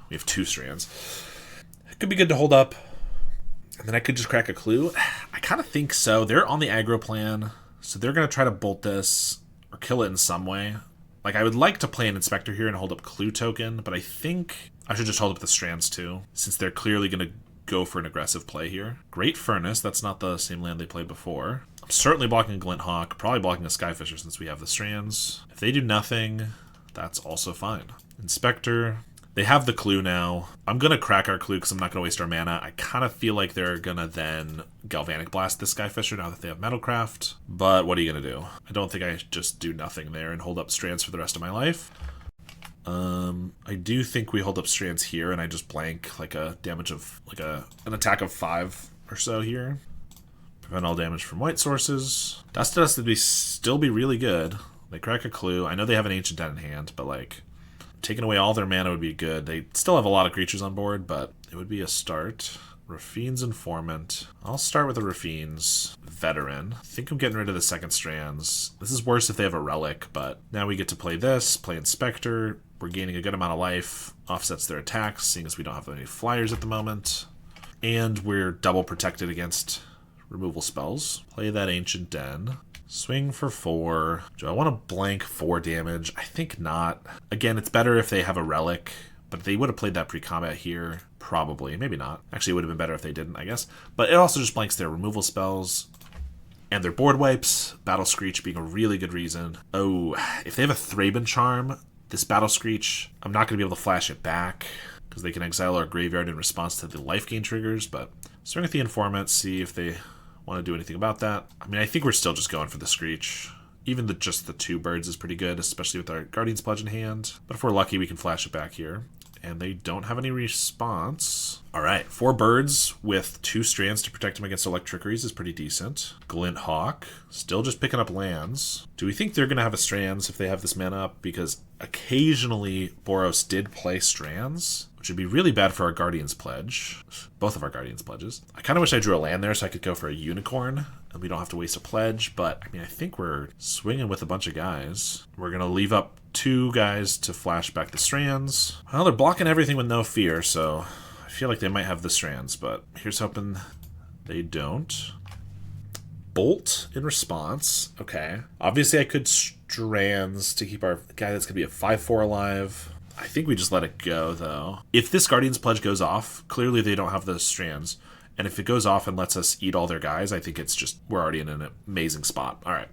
We have 2 strands. It could be good to hold up. And then I could just crack a clue. I kind of think so. They're on the aggro plan. So they're going to try to bolt this or kill it in some way. Like, I would like to play an Inspector here and hold up Clue Token, but I think I should just hold up the Strands too, since they're clearly going to go for an aggressive play here. Great Furnace, that's not the same land they played before. I'm certainly blocking a Glint Hawk, probably blocking a Skyfisher since we have the Strands. If they do nothing, that's also fine. Inspector... They have the clue now. I'm going to crack our clue because I'm not going to waste our mana. I kind of feel like they're going to then Galvanic Blast this Skyfisher now that they have Metalcraft. But what are you going to do? I don't think I just do nothing there and hold up Strands for the rest of my life. I do think we hold up Strands here and I just blank like a damage of, like an attack of 5 or so here. Prevent all damage from white sources. Dust to Dust would still be really good. They crack a clue. I know they have an Ancient Den in hand, but like... Taking away all their mana would be good. They still have a lot of creatures on board, but it would be a start. Rafine's Informant. I'll start with the Rafine's Veteran. I think I'm getting rid of the second Strands. This is worse if they have a Relic, but now we get to play this, play Inspector. We're gaining a good amount of life. Offsets their attacks, seeing as we don't have any flyers at the moment. And we're double protected against removal spells. Play that Ancient Den. Swing for 4. Do I want to blank 4 damage? I think not. Again, it's better if they have a Relic, but they would have played that pre-combat here. Probably. Maybe not. Actually, it would have been better if they didn't, I guess. But it also just blanks their removal spells and their board wipes. Battle Screech being a really good reason. Oh, if they have a Thraben Charm, this Battle Screech, I'm not going to be able to flash it back because they can exile our graveyard in response to the life gain triggers, but swing with the Informant, see if they... want to do anything about that. I mean, I think we're still just going for the Screech. Even just the 2 birds is pretty good, especially with our Guardian's Pledge in hand. But if we're lucky, we can flash it back here. And they don't have any response. All right, 4 birds with 2 Strands to protect them against Electrickeries is pretty decent. Glint Hawk, still just picking up lands. Do we think they're going to have a Strands if they have this mana up? Because occasionally Boros did play Strands, which would be really bad for our Guardian's Pledge. Both of our Guardian's Pledges. I kind of wish I drew a land there so I could go for a Unicorn, and we don't have to waste a pledge, but I mean, I think we're swinging with a bunch of guys. We're going to leave up 2 guys to flash back the Strands. Well, they're blocking everything with no fear, so I feel like they might have the Strands, but here's hoping they don't. Bolt in response. Okay. Obviously, I could Strands to keep our guy that's going to be a 5/4 alive. I think we just let it go, though. If this Guardian's Pledge goes off, clearly they don't have the Strands. And if it goes off and lets us eat all their guys, I think it's just, we're already in an amazing spot. All right.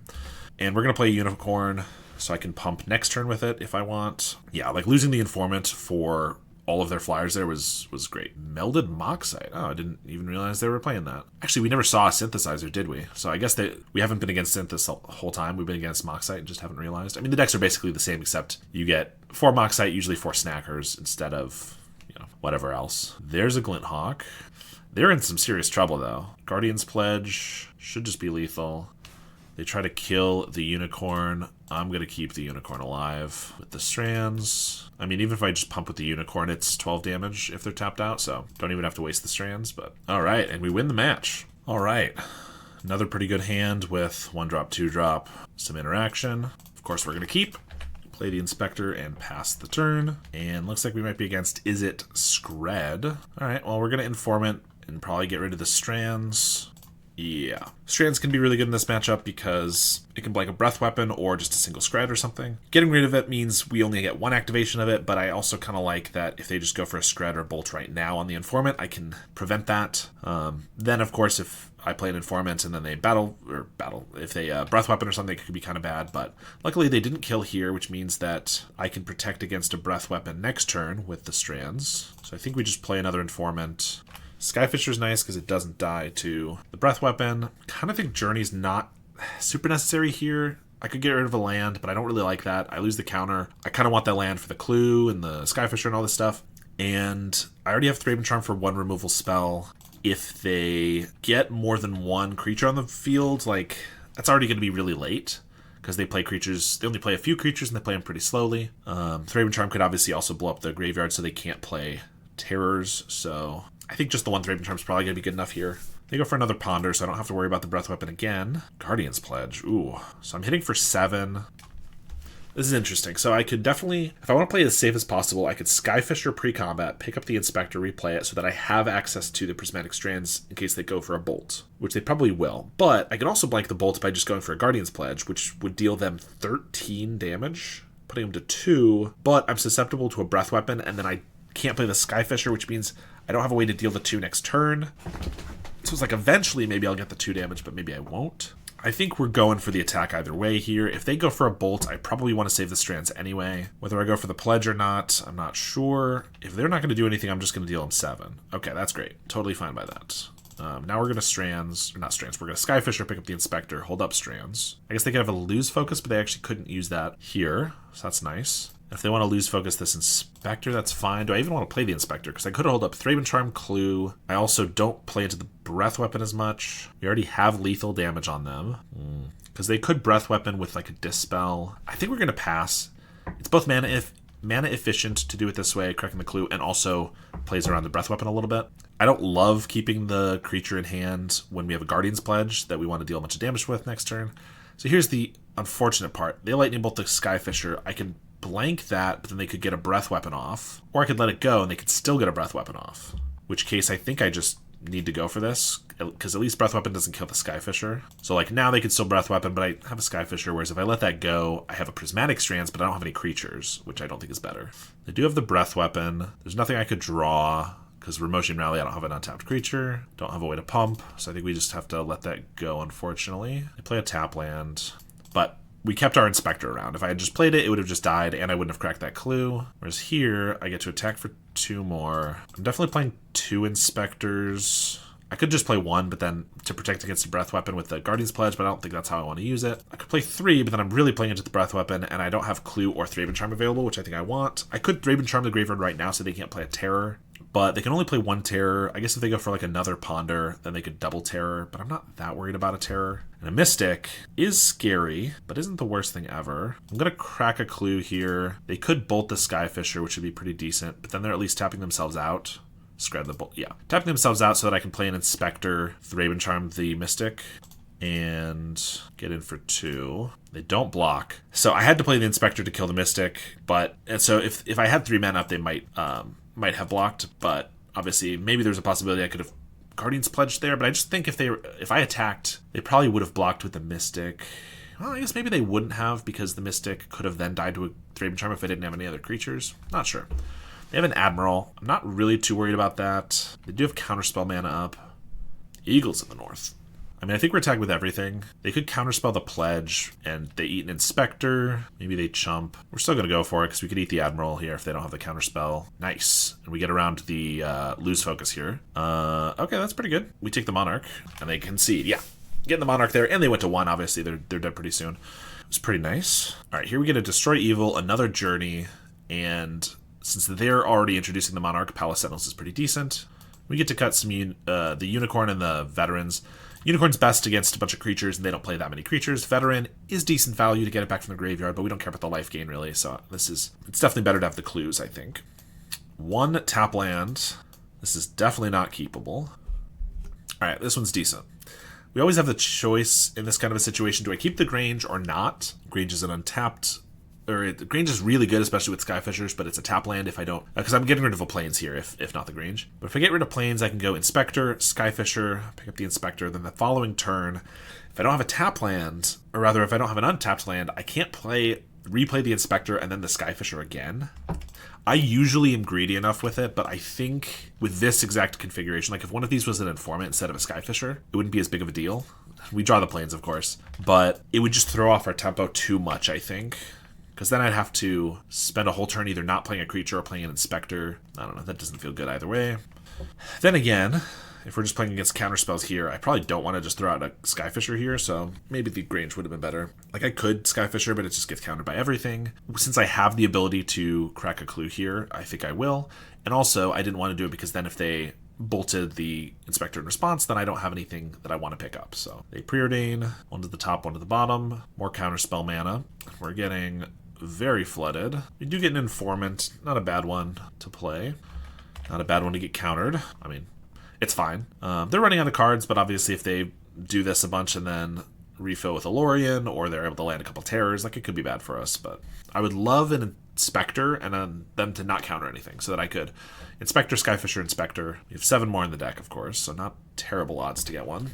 And we're going to play Unicorn, so I can pump next turn with it if I want. Yeah, like losing the Informant for all of their flyers there was great. Melded Moxite. Oh, I didn't even realize they were playing that. Actually, we never saw a Synthesizer, did we? So I guess we haven't been against Synth this whole time. We've been against Moxite and just haven't realized. I mean, the decks are basically the same, except you get 4 Moxite, usually 4 Snackers, instead of, whatever else. There's a Glint Hawk. They're in some serious trouble, though. Guardian's Pledge should just be lethal. They try to kill the Unicorn. I'm going to keep the Unicorn alive with the Strands. I mean, even if I just pump with the Unicorn, it's 12 damage if they're tapped out, so don't even have to waste the Strands. But all right, and we win the match. All right, another pretty good hand with 1-drop, 2-drop, some interaction. Of course, we're going to keep. Play the Inspector and pass the turn. And looks like we might be against Is It Scred. All right, well, we're going to Informant and probably get rid of the Strands. Yeah. Strands can be really good in this matchup because it can blank a breath weapon or just a single scred or something. Getting rid of it means we only get one activation of it, but I also kind of like that if they just go for a scred or bolt right now on the informant, I can prevent that. Then, of course, if I play an informant and then they if they breath weapon or something, it could be kind of bad, but luckily they didn't kill here, which means that I can protect against a breath weapon next turn with the Strands. So I think we just play another informant. Skyfisher's nice because it doesn't die to the breath weapon. Kind of think Journey's not super necessary here. I could get rid of a land, but I don't really like that. I lose the counter. I kind of want that land for the clue and the Skyfisher and all this stuff. And I already have Thraben Charm for one removal spell. If they get more than one creature on the field, like, that's already going to be really late because they play creatures. They only play a few creatures and they play them pretty slowly. Thraben Charm could obviously also blow up the graveyard so they can't play terrors. So I think just the one Thraben Charm is probably going to be good enough here. They go for another Ponder, so I don't have to worry about the breath weapon again. Guardian's Pledge. Ooh. So I'm hitting for 7. This is interesting. So I could definitely, if I want to play it as safe as possible, I could Skyfisher pre-combat, pick up the Inspector, replay it, so that I have access to the Prismatic Strands in case they go for a Bolt, which they probably will. But I can also blank the Bolt by just going for a Guardian's Pledge, which would deal them 13 damage, putting them to 2, but I'm susceptible to a breath weapon, and then I can't play the Skyfisher, which means I don't have a way to deal the 2 next turn. So it's like eventually maybe I'll get the 2 damage, but maybe I won't. I think we're going for the attack either way here. If they go for a Bolt, I probably want to save the Strands anyway. Whether I go for the Pledge or not, I'm not sure. If they're not going to do anything, I'm just going to deal them 7. Okay, that's great. Totally fine by that. Now we're going to Strands, or not Strands, we're going to Skyfisher, pick up the Inspector, hold up Strands. I guess they could have a lose focus, but they actually couldn't use that here, so that's nice. If they want to lose focus this Inspector, that's fine. Do I even want to play the Inspector? Because I could hold up Thraben Charm, Clue. I also don't play into the Breath Weapon as much. We already have lethal damage on them. Because they could Breath Weapon with like a Dispel. I think we're going to pass. It's both mana efficient to do it this way, correcting the Clue, and also plays around the Breath Weapon a little bit. I don't love keeping the creature in hand when we have a Guardian's Pledge that we want to deal a bunch of damage with next turn. So here's the unfortunate part. They Lightning Bolt the Skyfisher. I can blank that, but then they could get a breath weapon off. Or I could let it go and they could still get a breath weapon off. Which case I think I just need to go for this, because at least breath weapon doesn't kill the Skyfisher. So like now they could still breath weapon, but I have a Skyfisher, whereas if I let that go, I have a Prismatic Strands, but I don't have any creatures, which I don't think is better. They do have the breath weapon. There's nothing I could draw, because Remotion Rally, I don't have an untapped creature. Don't have a way to pump, so I think we just have to let that go, unfortunately. They play a tap land, but we kept our Inspector around. If I had just played it, it would have just died, and I wouldn't have cracked that Clue. Whereas here, I get to attack for 2 more. I'm definitely playing 2 Inspectors. I could just play 1, but then to protect against the breath weapon with the Guardian's Pledge, but I don't think that's how I want to use it. I could play 3, but then I'm really playing into the breath weapon, and I don't have Clue or Thraben Charm available, which I think I want. I could Thraben Charm the graveyard right now so they can't play a Terror, but they can only play 1 Terror. I guess if they go for like another Ponder, then they could double Terror, but I'm not that worried about a Terror. And a Mystic is scary, but isn't the worst thing ever. I'm going to crack a Clue here. They could bolt the Skyfisher, which would be pretty decent, but then they're at least tapping themselves out. Scred the bolt, yeah. Tapping themselves out so that I can play an Inspector, Thraben Charm the Mystic, and get in for 2. They don't block. So I had to play the Inspector to kill the Mystic, but and so if I had 3 mana up, they might have blocked, but obviously maybe there's a possibility I could have Guardian's Pledge there, but I just think if I attacked, they probably would have blocked with the Mystic. Well, I guess maybe they wouldn't have, because the Mystic could have then died to a Thraben Charm if I didn't have any other creatures. Not sure. They have an Admiral. I'm not really too worried about that. They do have Counterspell mana up. Eagles in the north. I mean, I think we're tagged with everything. They could Counterspell the Pledge, and they eat an Inspector. Maybe they chump. We're still going to go for it, because we could eat the Admiral here if they don't have the Counterspell. Nice. And we get around the lose focus here. Okay, that's pretty good. We take the Monarch, and they concede. Yeah, getting the Monarch there, and they went to 1, obviously. They're dead pretty soon. It was pretty nice. All right, here we get a Destroy Evil, another Journey, and since they're already introducing the Monarch, Palace Sentinels is pretty decent. We get to cut some the Unicorn and the Veterans. Unicorn's best against a bunch of creatures, and they don't play that many creatures. Veteran is decent value to get it back from the graveyard, but we don't care about the life gain, really, so it's definitely better to have the clues, I think. 1 tap land. This is definitely not keepable. Alright, this one's decent. We always have the choice in this kind of a situation, do I keep the Grange or not? Grange is an untapped Grange is really good, especially with Skyfishers, but it's a tap land if I don't, because I'm getting rid of a Plains here, if not the Grange. But if I get rid of Plains, I can go Inspector, Skyfisher, pick up the Inspector, then the following turn, if I don't have a tap land, or rather if I don't have an untapped land, I can't replay the Inspector and then the Skyfisher again. I usually am greedy enough with it, but I think with this exact configuration, like if one of these was an Informant instead of a Skyfisher, it wouldn't be as big of a deal. We draw the Plains, of course, but it would just throw off our tempo too much, I think. Because then I'd have to spend a whole turn either not playing a creature or playing an Inspector. I don't know, that doesn't feel good either way. Then again, if we're just playing against counterspells here, I probably don't want to just throw out a Skyfisher here, so maybe the Grange would have been better. Like, I could Skyfisher, but it just gets countered by everything. Since I have the ability to crack a clue here, I think I will. And also, I didn't want to do it because then if they bolted the Inspector in response, then I don't have anything that I want to pick up. So they preordain, one to the top, one to the bottom, more counterspell mana. We're getting very flooded. We do get an Informant, not a bad one to play. Not a bad one to get countered. I mean, it's fine. They're running out of cards, but obviously if they do this a bunch and then refill with a Lorien, or they're able to land a couple terrors, like it could be bad for us. But I would love an Inspector and them to not counter anything so that I could Inspector, Skyfisher, Inspector. We have 7 more in the deck, of course, so not terrible odds to get one.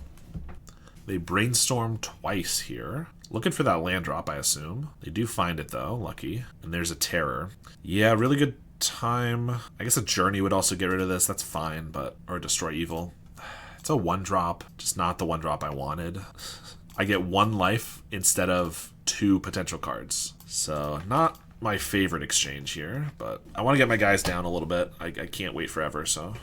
They brainstorm twice here. Looking for that land drop, I assume. They do find it, though. Lucky. And there's a terror. Yeah, really good time. I guess a Journey would also get rid of this. That's fine, but... Or Destroy Evil. It's a 1-drop. Just not the 1-drop I wanted. I get 1 life instead of 2 potential cards. So, not my favorite exchange here, but I want to get my guys down a little bit. I can't wait forever, so...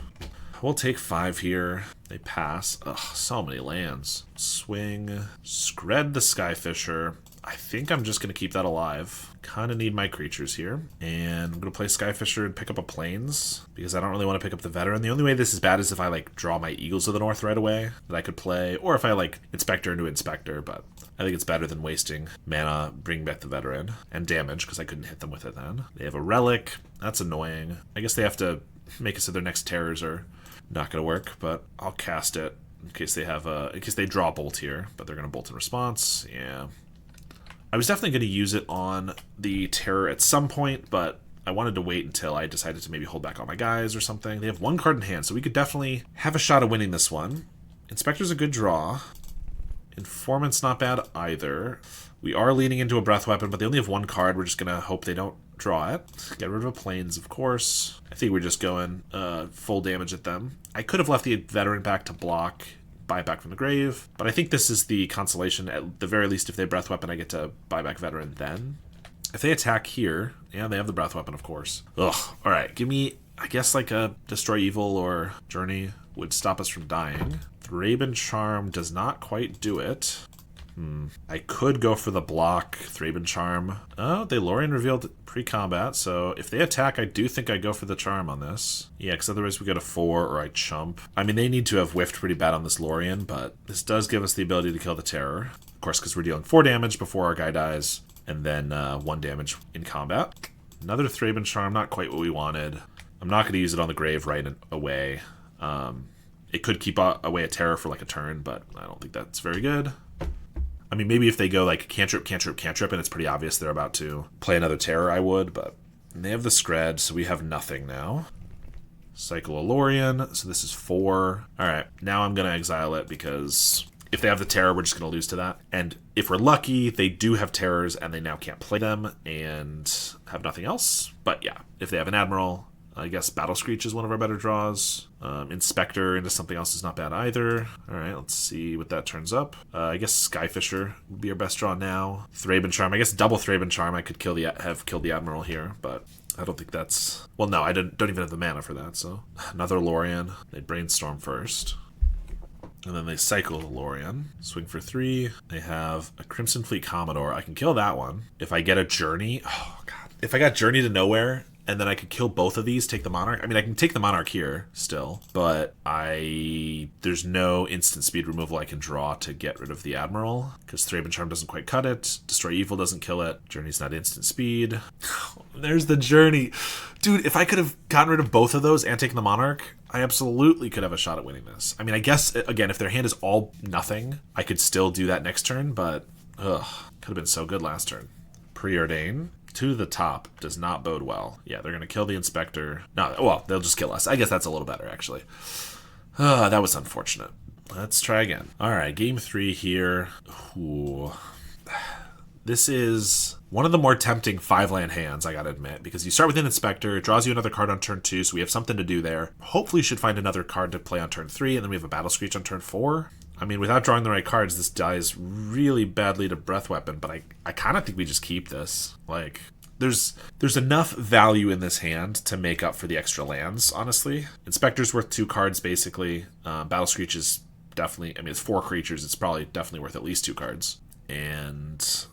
We'll take 5 here. They pass. Ugh, so many lands. Swing. Scred the Skyfisher. I think I'm just going to keep that alive. Kind of need my creatures here. And I'm going to play Skyfisher and pick up a Plains, because I don't really want to pick up the Veteran. The only way this is bad is if I, like, draw my Eagles of the North right away that I could play, or if I, like, Inspector into Inspector, but I think it's better than wasting mana, bringing back the Veteran, and damage, because I couldn't hit them with it then. They have a Relic. That's annoying. I guess they have to make it so their next terrors are not going to work, but I'll cast it in case they have in case they draw a Bolt here, but they're going to Bolt in response. Yeah. I was definitely going to use it on the terror at some point, but I wanted to wait until I decided to maybe hold back on my guys or something. They have 1 card in hand, so we could definitely have a shot at winning this one. Inspector's a good draw. Informant's not bad either. We are leaning into a Breath Weapon, but they only have 1 card. We're just going to hope they don't draw it. Get rid of a Plains, of course. I think we're just going full damage at them. I could have left the Veteran back to block, buy it back from the grave, but I think this is the consolation. At the very least, if they Breath Weapon, I get to buy back Veteran then. If they attack here, yeah, they have the Breath Weapon, of course. Ugh, alright, give me, I guess, like a Destroy Evil or Journey would stop us from dying. Thraben Charm does not quite do it. I could go for the block Thraben Charm. Oh, they Lorien revealed pre-combat, so if they attack, I do think I go for the Charm on this. Yeah, because otherwise we go to 4 or I chump. I mean, they need to have whiffed pretty bad on this Lorien, but this does give us the ability to kill the Terror. Of course, because we're dealing 4 damage before our guy dies, and then 1 damage in combat. Another Thraben Charm, not quite what we wanted. I'm not going to use it on the grave right away. It could keep away a Terror for like a turn, but I don't think that's very good. I mean, maybe if they go like cantrip, cantrip, cantrip, and it's pretty obvious they're about to play another terror, I would, but they have the Scred, so we have nothing now. Cycle a Lorien, so this is 4. Alright, now I'm going to exile it because if they have the terror, we're just going to lose to that. And if we're lucky, they do have terrors and they now can't play them and have nothing else. But yeah, if they have an Admiral, I guess Battle Screech is one of our better draws. Inspector into something else is not bad either. Alright, let's see what that turns up. I guess Skyfisher would be our best draw now. Thraben Charm. I guess double Thraben Charm. I could have killed the Admiral here, but I don't think that's... Well, no, I don't even have the mana for that, so... Another Lorien. They Brainstorm first. And then they cycle the Lorien. Swing for 3. They have a Crimson Fleet Commodore. I can kill that one. If I get a Journey... Oh, God. If I got Journey to Nowhere... And then I could kill both of these, take the Monarch. I mean, I can take the Monarch here still, but there's no instant speed removal I can draw to get rid of the Admiral, because Thraben Charm doesn't quite cut it. Destroy Evil doesn't kill it. Journey's not instant speed. There's the Journey. Dude, if I could have gotten rid of both of those and taken the Monarch, I absolutely could have a shot at winning this. I mean, I guess, again, if their hand is all nothing, I could still do that next turn, but, ugh, could have been so good last turn. Preordain. to the top does not bode well. Yeah, they're going to kill the Inspector. No, well, they'll just kill us. I guess that's a little better, actually. That was unfortunate. Let's try again. All right, game 3 here. Ooh. This is one of the more tempting 5-land hands, I gotta admit, because you start with an Inspector, it draws you another card on turn 2, so we have something to do there. Hopefully you should find another card to play on turn 3, and then we have a Battle Screech on turn 4. I mean, without drawing the right cards, this dies really badly to Breath Weapon, but I kind of think we just keep this. Like, there's enough value in this hand to make up for the extra lands, honestly. Inspector's worth 2 cards, basically. Battle Screech is definitely, I mean, it's 4 creatures, it's probably definitely worth at least 2 cards. And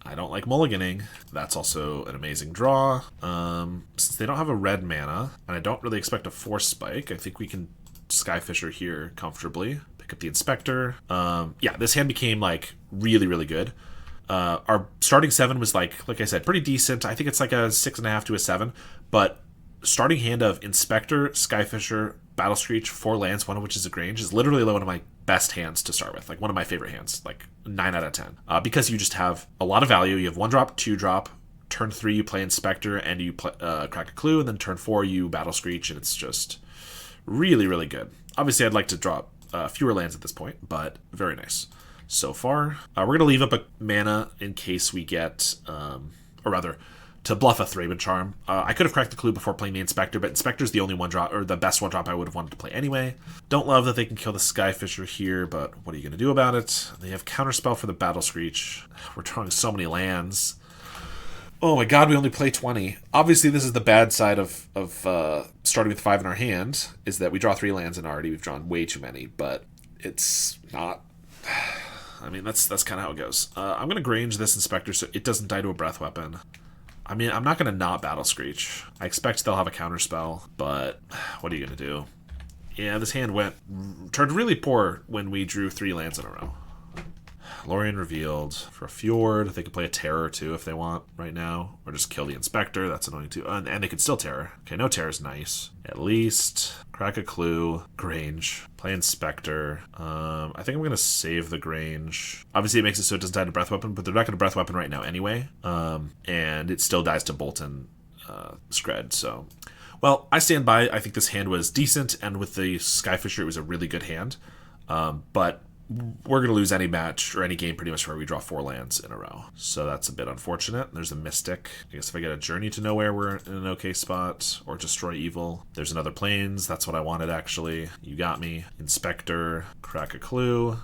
I don't like mulliganing. That's also an amazing draw. Since they don't have a red mana, and I don't really expect a Force Spike, I think we can Skyfisher here comfortably. Pick up the Inspector. Yeah, this hand became, like, really, really good. Our starting 7 was, like I said, pretty decent. I think it's like a 6.5 to a 7. But starting hand of Inspector, Skyfisher, Battle Screech, 4 lands, one of which is a Grange, is literally one of my best hands to start with. Like, one of my favorite hands. Like, 9 out of 10. Because you just have a lot of value. You have 1-drop, 2-drop. Turn 3, you play Inspector, and you play, crack a Clue. And then turn 4, you Battle Screech, and it's just really, really good. Obviously, I'd like to drop fewer lands at this point, but very nice so far. We're going to leave up a mana in case we get, or rather, to bluff a Thraben Charm. I could have cracked the Clue before playing the Inspector, but Inspector's the only 1-drop, or the best 1-drop I would have wanted to play anyway. Don't love that they can kill the Skyfisher here, but what are you going to do about it? They have Counterspell for the Battle Screech. We're drawing so many lands. Oh my god, we only play 20. Obviously, this is the bad side of starting with 5 in our hand, is that we draw 3 lands and already we've drawn way too many, but it's not... I mean, that's kind of how it goes. I'm going to Grange this Inspector so it doesn't die to a Breath Weapon. I mean, I'm not going to not Battle Screech. I expect they'll have a Counterspell, but what are you going to do? Yeah, this hand turned really poor when we drew 3 lands in a row. Lorien revealed for a Fjord. They could play a Terror too if they want right now, or just kill the Inspector. That's annoying too. And they could still Terror. Okay, no Terror is nice. At least crack a Clue, Grange, play Inspector. I think I'm gonna save the Grange. Obviously, it makes it so it doesn't die to Breath Weapon, but they're not gonna Breath Weapon right now anyway. And it still dies to Bolt and Scred. So, well, I stand by. I think this hand was decent, and with the Skyfisher, it was a really good hand. But we're going to lose any match or any game pretty much where we draw 4 lands in a row. So that's a bit unfortunate. There's a Mystic. I guess if I get a Journey to Nowhere, we're in an okay spot. Or Destroy Evil. There's another Plains. That's what I wanted, actually. You got me. Inspector. Crack a Clue.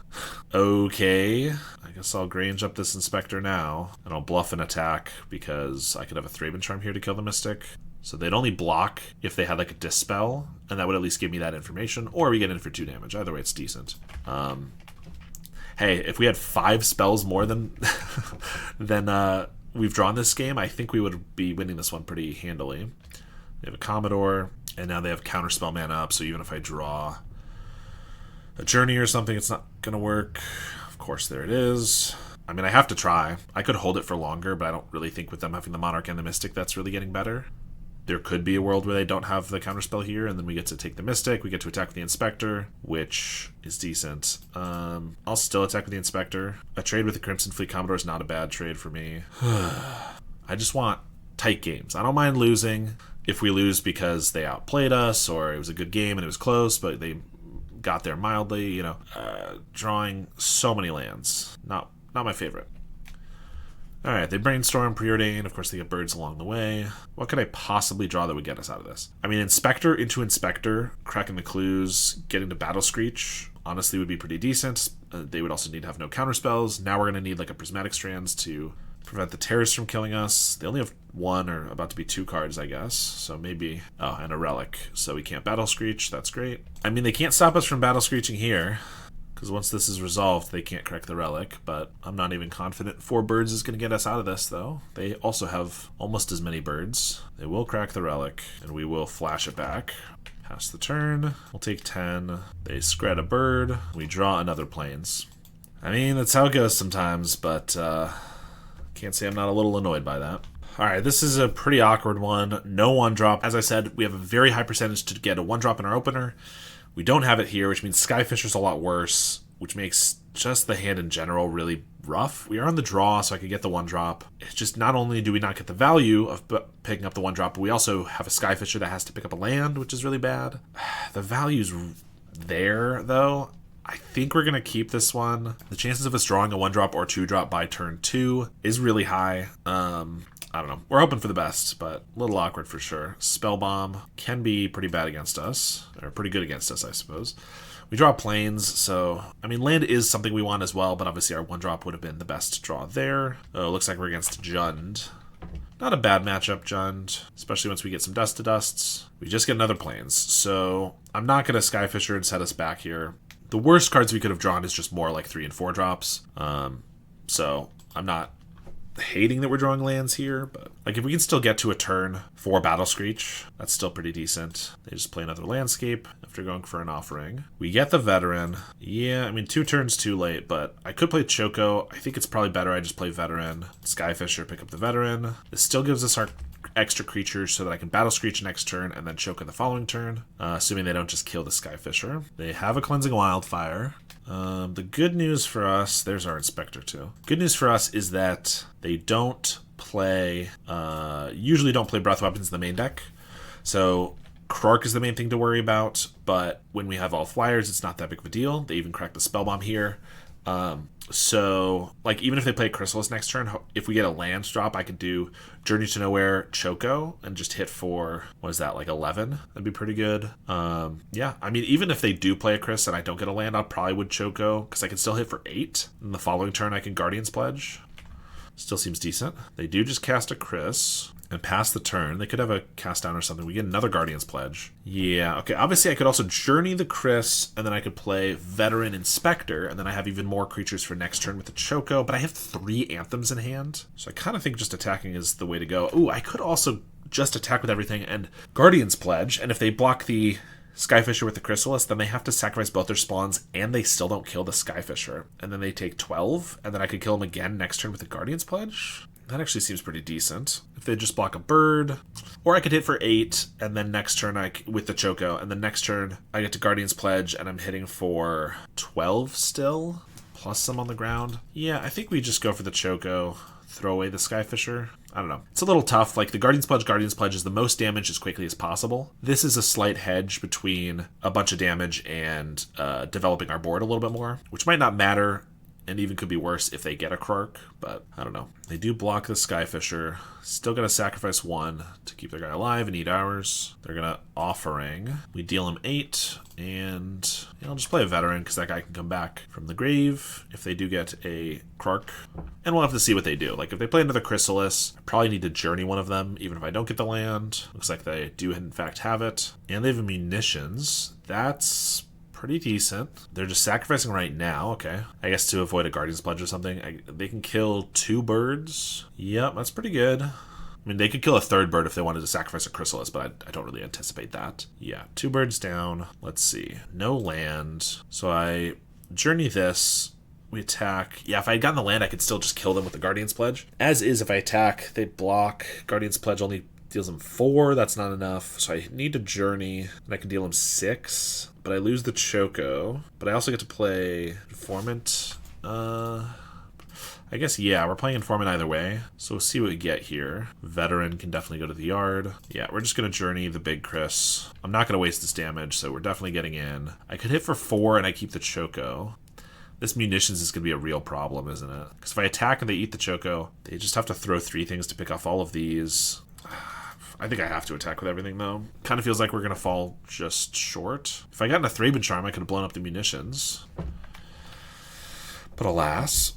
Okay. I guess I'll Grange up this Inspector now. And I'll bluff an attack because I could have a Thraben Charm here to kill the Mystic. So they'd only block if they had like a Dispel, and that would at least give me that information, or we get in for 2 damage. Either way, it's decent. Hey, if we had 5 spells more than we've drawn this game, I think we would be winning this one pretty handily. They have a Commodore, and now they have Counterspell mana up, so even if I draw a Journey or something, it's not going to work. Of course, there it is. I mean, I have to try. I could hold it for longer, but I don't really think with them having the Monarch and the Mystic that's really getting better. There could be a world where they don't have the Counterspell here, and then we get to take the Mystic, we get to attack with the Inspector, which is decent. I'll still attack with the Inspector. A trade with the Crimson Fleet Commodore is not a bad trade for me. I just want tight games. I don't mind losing if we lose because they outplayed us, or it was a good game and it was close, but they got there mildly, you know. Drawing so many lands. Not my favorite. Alright, they brainstorm, preordain, of course they get birds along the way. What could I possibly draw that would get us out of this? I mean, Inspector into Inspector, cracking the clues, getting to Battle Screech, honestly would be pretty decent. They would also need to have no counterspells. Now we're going to need like a Prismatic Strands to prevent the terrorists from killing us. They only have 1 or about to be 2 cards, I guess. So maybe... Oh, and a Relic. So we can't Battle Screech. That's great. I mean, they can't stop us from Battle Screeching here, because once this is resolved, they can't crack the Relic, but I'm not even confident 4 birds is going to get us out of this, though. They also have almost as many birds. They will crack the Relic, and we will flash it back. Pass the turn. We'll take 10. They Scred a bird. We draw another Plains. I mean, that's how it goes sometimes, but can't say I'm not a little annoyed by that. Alright, this is a pretty awkward one. No 1-drop. As I said, we have a very high percentage to get a 1-drop in our opener. We don't have it here, which means Skyfisher's a lot worse, which makes just the hand in general really rough. We are on the draw, so I could get the 1-drop. It's just not only do we not get the value of picking up the 1-drop, but we also have a Skyfisher that has to pick up a land, which is really bad. The value's there, though. I think we're going to keep this one. The chances of us drawing a 1-drop or 2-drop by turn 2 is really high. I don't know. We're hoping for the best, but a little awkward for sure. Spell Bomb can be pretty bad against us, or pretty good against us, I suppose. We draw planes, so, I mean, land is something we want as well, but obviously our 1-drop would have been the best draw there. Oh, looks like we're against Jund. Not a bad matchup, Jund, especially once we get some Dust to Dusts. We just get another planes, so I'm not going to Skyfisher and set us back here. The worst cards we could have drawn is just more like 3 and 4 drops, so I'm not hating that we're drawing lands here, but like if we can still get to a turn for Battle Screech, that's still pretty decent. They just play another landscape after going for an offering. We get the Veteran. Yeah, I mean 2 turns too late, but I could play Choco. I think it's probably better I just play Veteran. Skyfisher, pick up the Veteran. This still gives us our extra creatures so that I can Battle Screech next turn and then Choco the following turn, assuming they don't just kill the Skyfisher. They have a Cleansing Wildfire. The good news for us, there's our Inspector too. Good news for us is that they don't play, usually don't play Breath Weapons in the main deck. So Krark is the main thing to worry about, but when we have all flyers, it's not that big of a deal. They even crack the Spell Bomb here. So, like, even if they play Chrysalis next turn, if we get a land drop, I could do Journey to Nowhere, Choco, and just hit for, what is that, like 11? That'd be pretty good. Yeah, I mean, even if they do play a Chris and I don't get a land, I probably would Choco, because I can still hit for 8. And the following turn, I can Guardian's Pledge. Still seems decent. They do just cast a Chris and pass the turn. They could have a cast down or something. We get another Guardian's Pledge. Yeah, okay. Obviously, I could also Journey the Chris, and then I could play Veteran Inspector, and then I have even more creatures for next turn with the Choco, but I have 3 Anthems in hand, so I kind of think just attacking is the way to go. Ooh, I could also just attack with everything and Guardian's Pledge, and if they block the Skyfisher with the Chrysalis, then they have to sacrifice both their spawns, and they still don't kill the Skyfisher. And then they take 12, and then I could kill them again next turn with the Guardian's Pledge. That actually seems pretty decent. If they just block a bird, or I could hit for 8, and then next turn with the Choco, and then next turn I get to Guardian's Pledge, and I'm hitting for 12 still, plus some on the ground. Yeah, I think we just go for the Choco, throw away the Skyfisher. I don't know. It's a little tough. Like, the Guardian's Pledge is the most damage as quickly as possible. This is a slight hedge between a bunch of damage and developing our board a little bit more, which might not matter, and even could be worse if they get a Krark, but I don't know. They do block the Skyfisher. Still gonna sacrifice 1 to keep their guy alive and eat ours. They're gonna Offering. We deal him 8, and I'll just play a Veteran because that guy can come back from the grave if they do get a Krark. And we'll have to see what they do. Like, if they play another Chrysalis, I probably need to Journey one of them, even if I don't get the land. Looks like they do in fact have it. And they have munitions. That's pretty decent. They're just sacrificing right now. Okay. I guess to avoid a Guardian's Pledge or something. They can kill 2 birds. Yep, that's pretty good. I mean, they could kill a 3rd bird if they wanted to sacrifice a Chrysalis, but I don't really anticipate that. Yeah, 2 birds down. Let's see. No land. So I Journey this. We attack. Yeah, if I had gotten the land, I could still just kill them with the Guardian's Pledge. As is, if I attack, they block. Guardian's Pledge only deals them 4. That's not enough. So I need to Journey, and I can deal them 6. But I lose the Choco. But I also get to play Informant. I guess, yeah, we're playing Informant either way. So we'll see what we get here. Veteran can definitely go to the yard. Yeah, we're just going to Journey the big Chris. I'm not going to waste this damage, so we're definitely getting in. I could hit for 4, and I keep the Choco. This munitions is going to be a real problem, isn't it? Because if I attack and they eat the Choco, they just have to throw 3 things to pick off all of these. I think I have to attack with everything, though. Kind of feels like we're going to fall just short. If I got in a Thraben Charm, I could have blown up the munitions. But alas,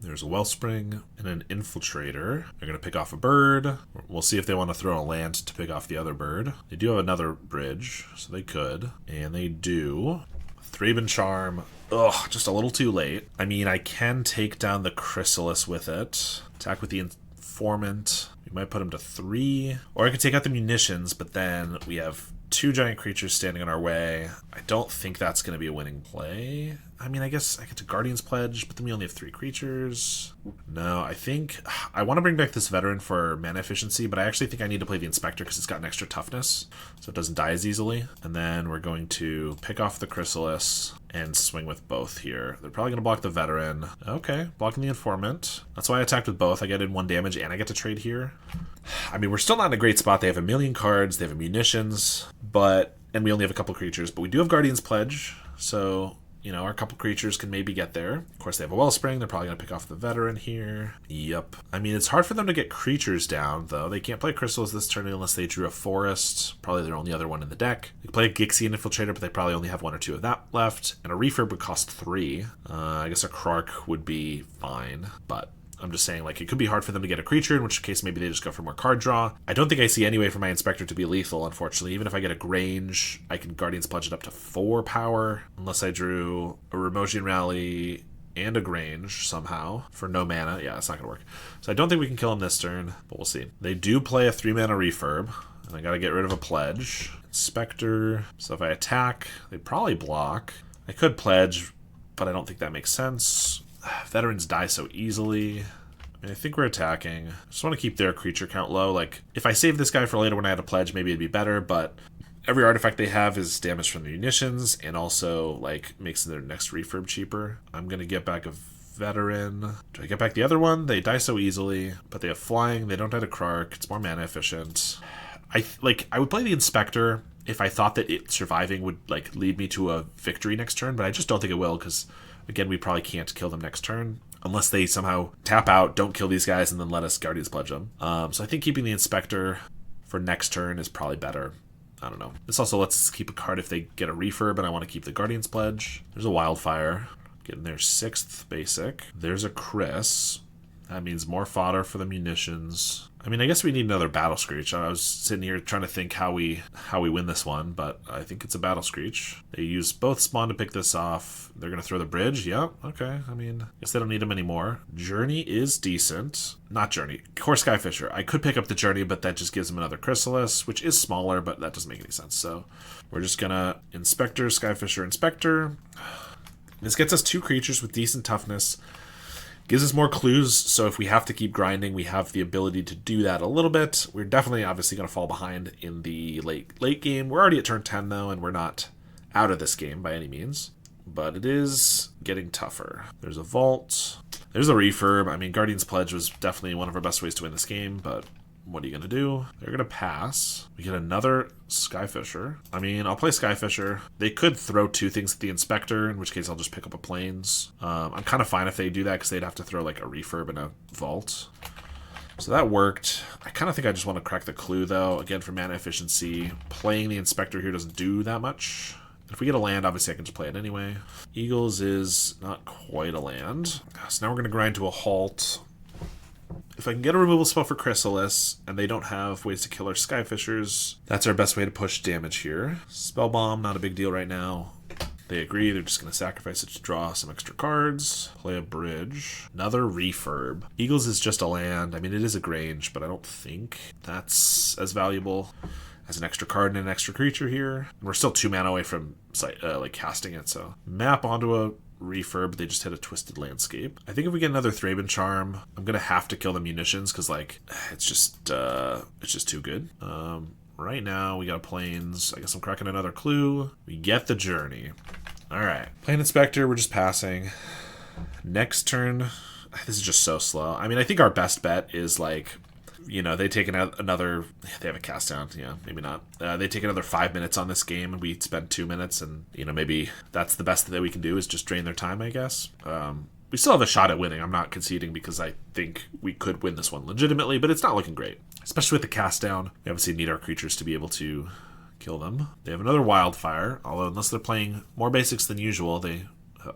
there's a Wellspring and an Infiltrator. They're going to pick off a bird. We'll see if they want to throw a land to pick off the other bird. They do have another bridge, so they could. And they do. Thraben Charm. Ugh, just a little too late. I mean, I can take down the Chrysalis with it. Attack with the Informant. We might put him to 3. Or I could take out the munitions, but then we have 2 giant creatures standing in our way. I don't think that's going to be a winning play. I mean, I guess I get to Guardian's Pledge, but then we only have 3 creatures. No, I think I want to bring back this Veteran for mana efficiency, but I actually think I need to play the Inspector because it's got an extra toughness, so it doesn't die as easily. And then we're going to pick off the Chrysalis and swing with both here. They're probably going to block the Veteran. Okay, blocking the Informant. That's why I attacked with both. I get in 1 damage and I get to trade here. I mean, we're still not in a great spot. They have a million cards, they have munitions, and we only have a couple creatures, but we do have Guardian's Pledge, so you know, our couple creatures can maybe get there. Of course, they have a Wellspring. They're probably going to pick off the Veteran here. Yep. I mean, it's hard for them to get creatures down, though. They can't play Crystals this turn unless they drew a Forest. Probably their only other one in the deck. They can play a Gixian Infiltrator, but they probably only have 1 or 2 of that left. And a Refurb would cost 3. I guess a Krark would be fine, but I'm just saying, like, it could be hard for them to get a creature, in which case maybe they just go for more card draw. I don't think I see any way for my Inspector to be lethal, unfortunately. Even if I get a Grange, I can Guardian's Pledge it up to 4 power, unless I drew a Remosian Rally and a Grange somehow for no mana. Yeah, it's not going to work. So I don't think we can kill him this turn, but we'll see. They do play a 3-mana Refurb, and I got to get rid of a Pledge. Inspector. So if I attack, they probably block. I could Pledge, but I don't think that makes sense. Veterans die so easily. I mean, I think we're attacking. I just want to keep their creature count low. Like, if I save this guy for later when I had a Pledge, maybe it'd be better, but every artifact they have is damage from the munitions and also, like, makes their next Refurb cheaper. I'm going to get back a Veteran. Do I get back the other one? They die so easily, but they have flying. They don't have a Krark. It's more mana efficient. I would play the Inspector if I thought that it surviving would, like, lead me to a victory next turn, but I just don't think it will because, again, we probably can't kill them next turn unless they somehow tap out, don't kill these guys, and then let us Guardian's Pledge them. So I think keeping the Inspector for next turn is probably better. I don't know. This also lets us keep a card if they get a Refurb, and I want to keep the Guardian's Pledge. There's a Wildfire. Getting their 6th basic. There's a Chris. That means more fodder for the munitions. I mean, I guess we need another Battle Screech. I was sitting here trying to think how we win this one, but I think it's a Battle Screech. They use both Spawn to pick this off. They're going to throw the bridge. Yep, okay. I mean, I guess they don't need them anymore. Journey is decent. Not Journey. Core Skyfisher. I could pick up the Journey, but that just gives them another Chrysalis, which is smaller, but that doesn't make any sense. So we're just going to Inspector, Skyfisher, Inspector. This gets us 2 creatures with decent toughness. Gives us more clues, so if we have to keep grinding, we have the ability to do that a little bit. We're definitely obviously going to fall behind in the late game. We're already at turn 10, though, and we're not out of this game by any means. But it is getting tougher. There's a Vault. There's a Refurb. I mean, Guardian's Pledge was definitely one of our best ways to win this game, but what are you going to do? They're going to pass. We get another Skyfisher. I mean, I'll play Skyfisher. They could throw 2 things at the Inspector, in which case I'll just pick up a Plains. I'm kind of fine if they do that because they'd have to throw like a Refurb and a Vault. So that worked. I kind of think I just want to crack the Clue, though. Again, for mana efficiency. Playing the Inspector here doesn't do that much. If we get a land, obviously I can just play it anyway. Eagles is not quite a land. So now we're going to grind to a halt. If I can get a removal spell for Chrysalis, and they don't have ways to kill our Skyfishers, that's our best way to push damage here. Spell Bomb, not a big deal right now. They agree, they're just going to sacrifice it to draw some extra cards. Play a bridge. Another Refurb. Eagles is just a land. I mean, it is a Grange, but I don't think that's as valuable as an extra card and an extra creature here. And we're still 2 mana away from like casting it, so map onto a Refurb. They just hit a Twisted Landscape. I think if we get another Thraben Charm, I'm gonna have to kill the munitions because like it's just too good. Right now we got a Plains. I guess I'm cracking another Clue. We get the Journey. All right, playing Inspector. We're just passing. Next turn. This is just so slow. I mean, I think our best bet is like, you know, they take another. They have a cast down. Yeah, maybe not. They take another 5 minutes on this game, and we spend 2 minutes, and you know maybe that's the best that we can do is just drain their time, I guess. We still have a shot at winning. I'm not conceding because I think we could win this one legitimately, but it's not looking great, especially with the cast down. We obviously need our creatures to be able to kill them. They have another Wildfire, although unless they're playing more basics than usual, they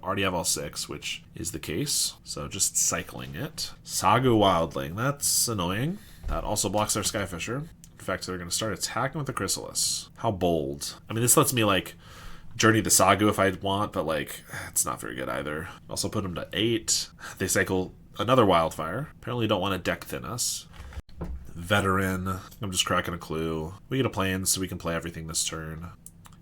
already have all 6, which is the case. So just cycling it. Saga Wildling. That's annoying. That also blocks our Skyfisher. In fact, they're going to start attacking with the Chrysalis. How bold. I mean, this lets me, like, Journey the Saga if I want, but, like, it's not very good either. Also put them to 8. They cycle another Wildfire. Apparently don't want to deck thin us. Veteran. I'm just cracking a clue. We get a plan so we can play everything this turn.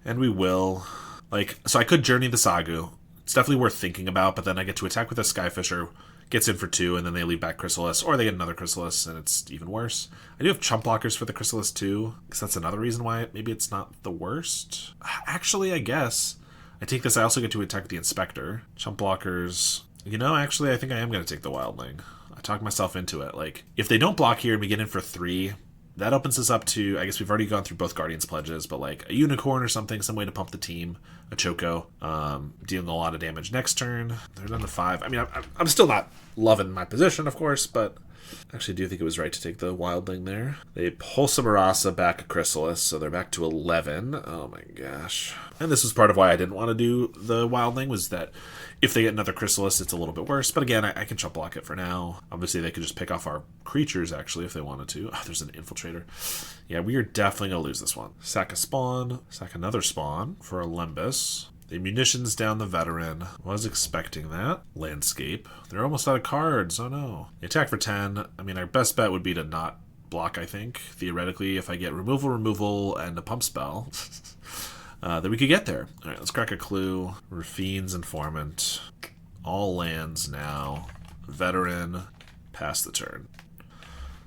And we will. Like, so I could Journey the Sagu. It's definitely worth thinking about, but then I get to attack with a Skyfisher, gets in for 2, and then they leave back Chrysalis, or they get another Chrysalis, and it's even worse. I do have chump blockers for the Chrysalis too, because that's another reason why maybe it's not the worst. Actually, I guess. I take this, I also get to attack the Inspector. Chump blockers. You know, actually, I think I am going to take the Wildling. I talked myself into it. Like, if they don't block here and we get in for 3, that opens us up to, I guess we've already gone through both Guardian's Pledges, but like a Unicorn or something, some way to pump the team, a Choco, dealing a lot of damage next turn. They're down to 5. I mean, I'm still not loving my position, of course, but I actually do think it was right to take the Wildling there. They pull Samarasa back a Chrysalis, so they're back to 11. Oh my gosh. And this was part of why I didn't want to do the Wildling, was that if they get another Chrysalis, it's a little bit worse. But again, I can chump block it for now. Obviously, they could just pick off our creatures, actually, if they wanted to. Oh, there's an Infiltrator. Yeah, we are definitely going to lose this one. Sack a spawn. Sack another spawn for a Limbus. The munitions down the Veteran. Was expecting that. Landscape. They're almost out of cards. Oh, no. They attack for 10. I mean, our best bet would be to not block, I think. Theoretically, if I get removal, and a pump spell, then we could get there. All right, let's crack a clue. Rafine's Informant. All lands now. Veteran. Pass the turn.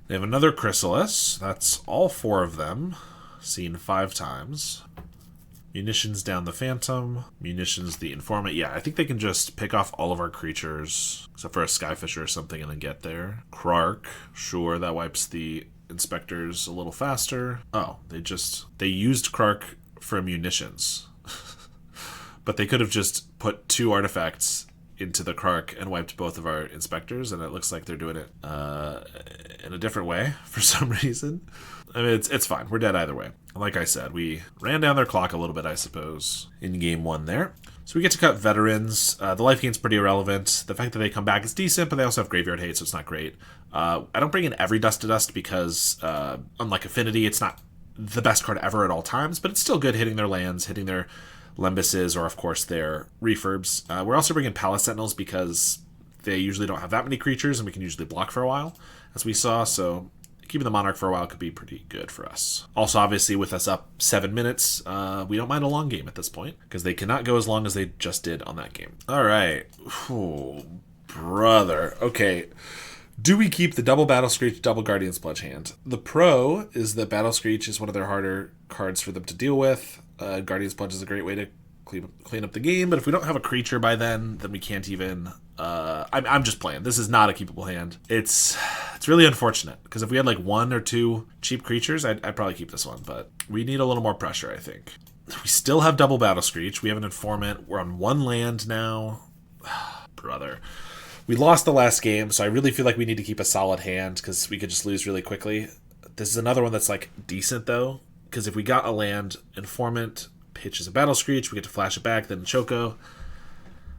They have another Chrysalis. That's all 4 of them. Seen 5 times. Munitions down the Phantom. Munitions the Informant. Yeah, I think they can just pick off all of our creatures, except for a Skyfisher or something, and then get there. Krark. Sure, that wipes the Inspectors a little faster. Oh, they used Krark for munitions. But they could have just put 2 artifacts into the Krark and wiped both of our Inspectors, and it looks like they're doing it in a different way for some reason. I mean, it's fine. We're dead either way. Like I said, we ran down their clock a little bit, I suppose, in game 1 there. So we get to cut Veterans. The life gain's pretty irrelevant. The fact that they come back is decent, but they also have Graveyard Hate, so it's not great. I don't bring in every Dust to Dust because, unlike Affinity, it's not the best card ever at all times, but it's still good hitting their lands, hitting their Limbuses, or of course their Refurbs. We're also bringing Palace Sentinels because they usually don't have that many creatures, and we can usually block for a while, as we saw, so keeping the Monarch for a while could be pretty good for us. Also, obviously, with us up 7 minutes, we don't mind a long game at this point, because they cannot go as long as they just did on that game. All right. Oh, brother. Okay. Do we keep the double Battle Screech, double Guardian's Pledge hand? The pro is that Battle Screech is one of their harder cards for them to deal with. Guardian's Pledge is a great way to clean up the game, but if we don't have a creature by then we can't even... I'm just playing. This is not a keepable hand. It's really unfortunate, because if we had like 1 or 2 cheap creatures, I'd probably keep this one, but we need a little more pressure, I think. We still have double Battle Screech. We have an Informant. We're on 1 land now. Brother. We lost the last game, so I really feel like we need to keep a solid hand, because we could just lose really quickly. This is another one that's like decent, though, because if we got a land, Informant pitches a Battle Screech, we get to flash it back, then Choco.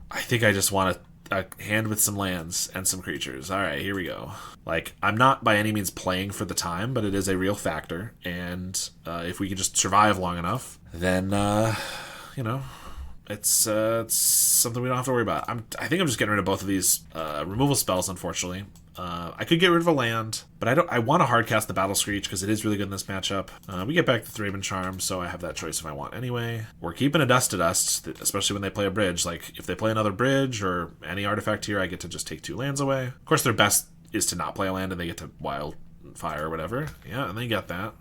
I think I just want a hand with some lands and some creatures. All right, here we go. Like, I'm not by any means playing for the time, but it is a real factor, and if we can just survive long enough, then, you know, it's something we don't have to worry about. I think I'm just getting rid of both of these removal spells, unfortunately. I could get rid of a land, but I want to hardcast the Battle Screech because it is really good in this matchup. We get back the Thraben Charm, so I have that choice if I want anyway. We're keeping a Dust to Dust, especially when they play a bridge. Like, if they play another bridge or any artifact here, I get to just take 2 lands away. Of course, their best is to not play a land and they get to Wildfire or whatever. Yeah, and they get that.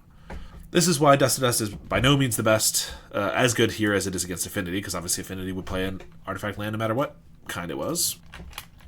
This is why Dust to Dust is by no means the best, as good here as it is against Affinity, because obviously Affinity would play an artifact land no matter what kind it was.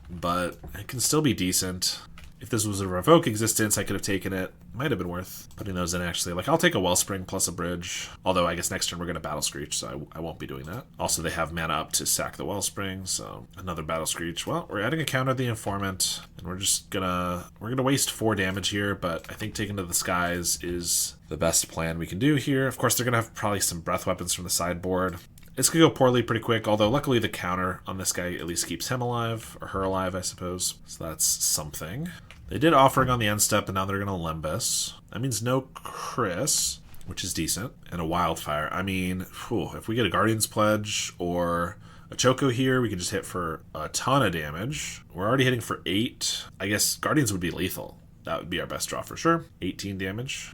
But it can still be decent. If this was a Revoke Existence, I could have taken it. Might have been worth putting those in, actually. Like, I'll take a Wellspring plus a Bridge. Although, I guess next turn we're going to Battle Screech, so I won't be doing that. Also, they have mana up to sack the Wellspring, so another Battle Screech. Well, we're adding a counter to the Informant, and we're just gonna... We're gonna waste 4 damage here, but I think taking to the skies is the best plan we can do here. Of course, they're gonna have probably some Breath Weapons from the sideboard. This could go poorly pretty quick, although luckily the counter on this guy at least keeps him alive, or her alive, I suppose. So that's something. They did Offering on the end step, and now they're going to Limbus. That means no Chris, which is decent, and a Wildfire. I mean, if we get a Guardian's Pledge or a Choco here, we can just hit for a ton of damage. We're already hitting for 8. I guess Guardians would be lethal. that would be our best draw for sure. 18 damage.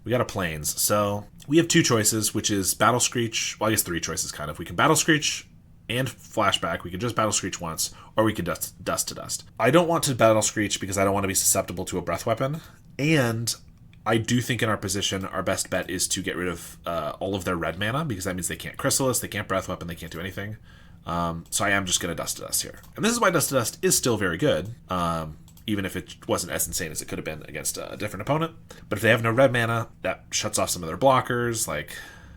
We got a Plains. So we have two choices, which is Battle Screech. Well, I guess three choices, kind of. We can Battle Screech and Flashback. We could just Battle Screech once, or we could Dust to Dust. I don't want to Battle Screech because I don't want to be susceptible to a Breath Weapon. And I do think in our position, our best bet is to get rid of all of their red mana, because that means they can't Chrysalis, they can't Breath Weapon, they can't do anything. So I am just going to Dust to Dust here. And this is why Dust to Dust is still very good, even if it wasn't as insane as it could have been against a different opponent. But if they have no red mana, that shuts off some of their blockers. Like,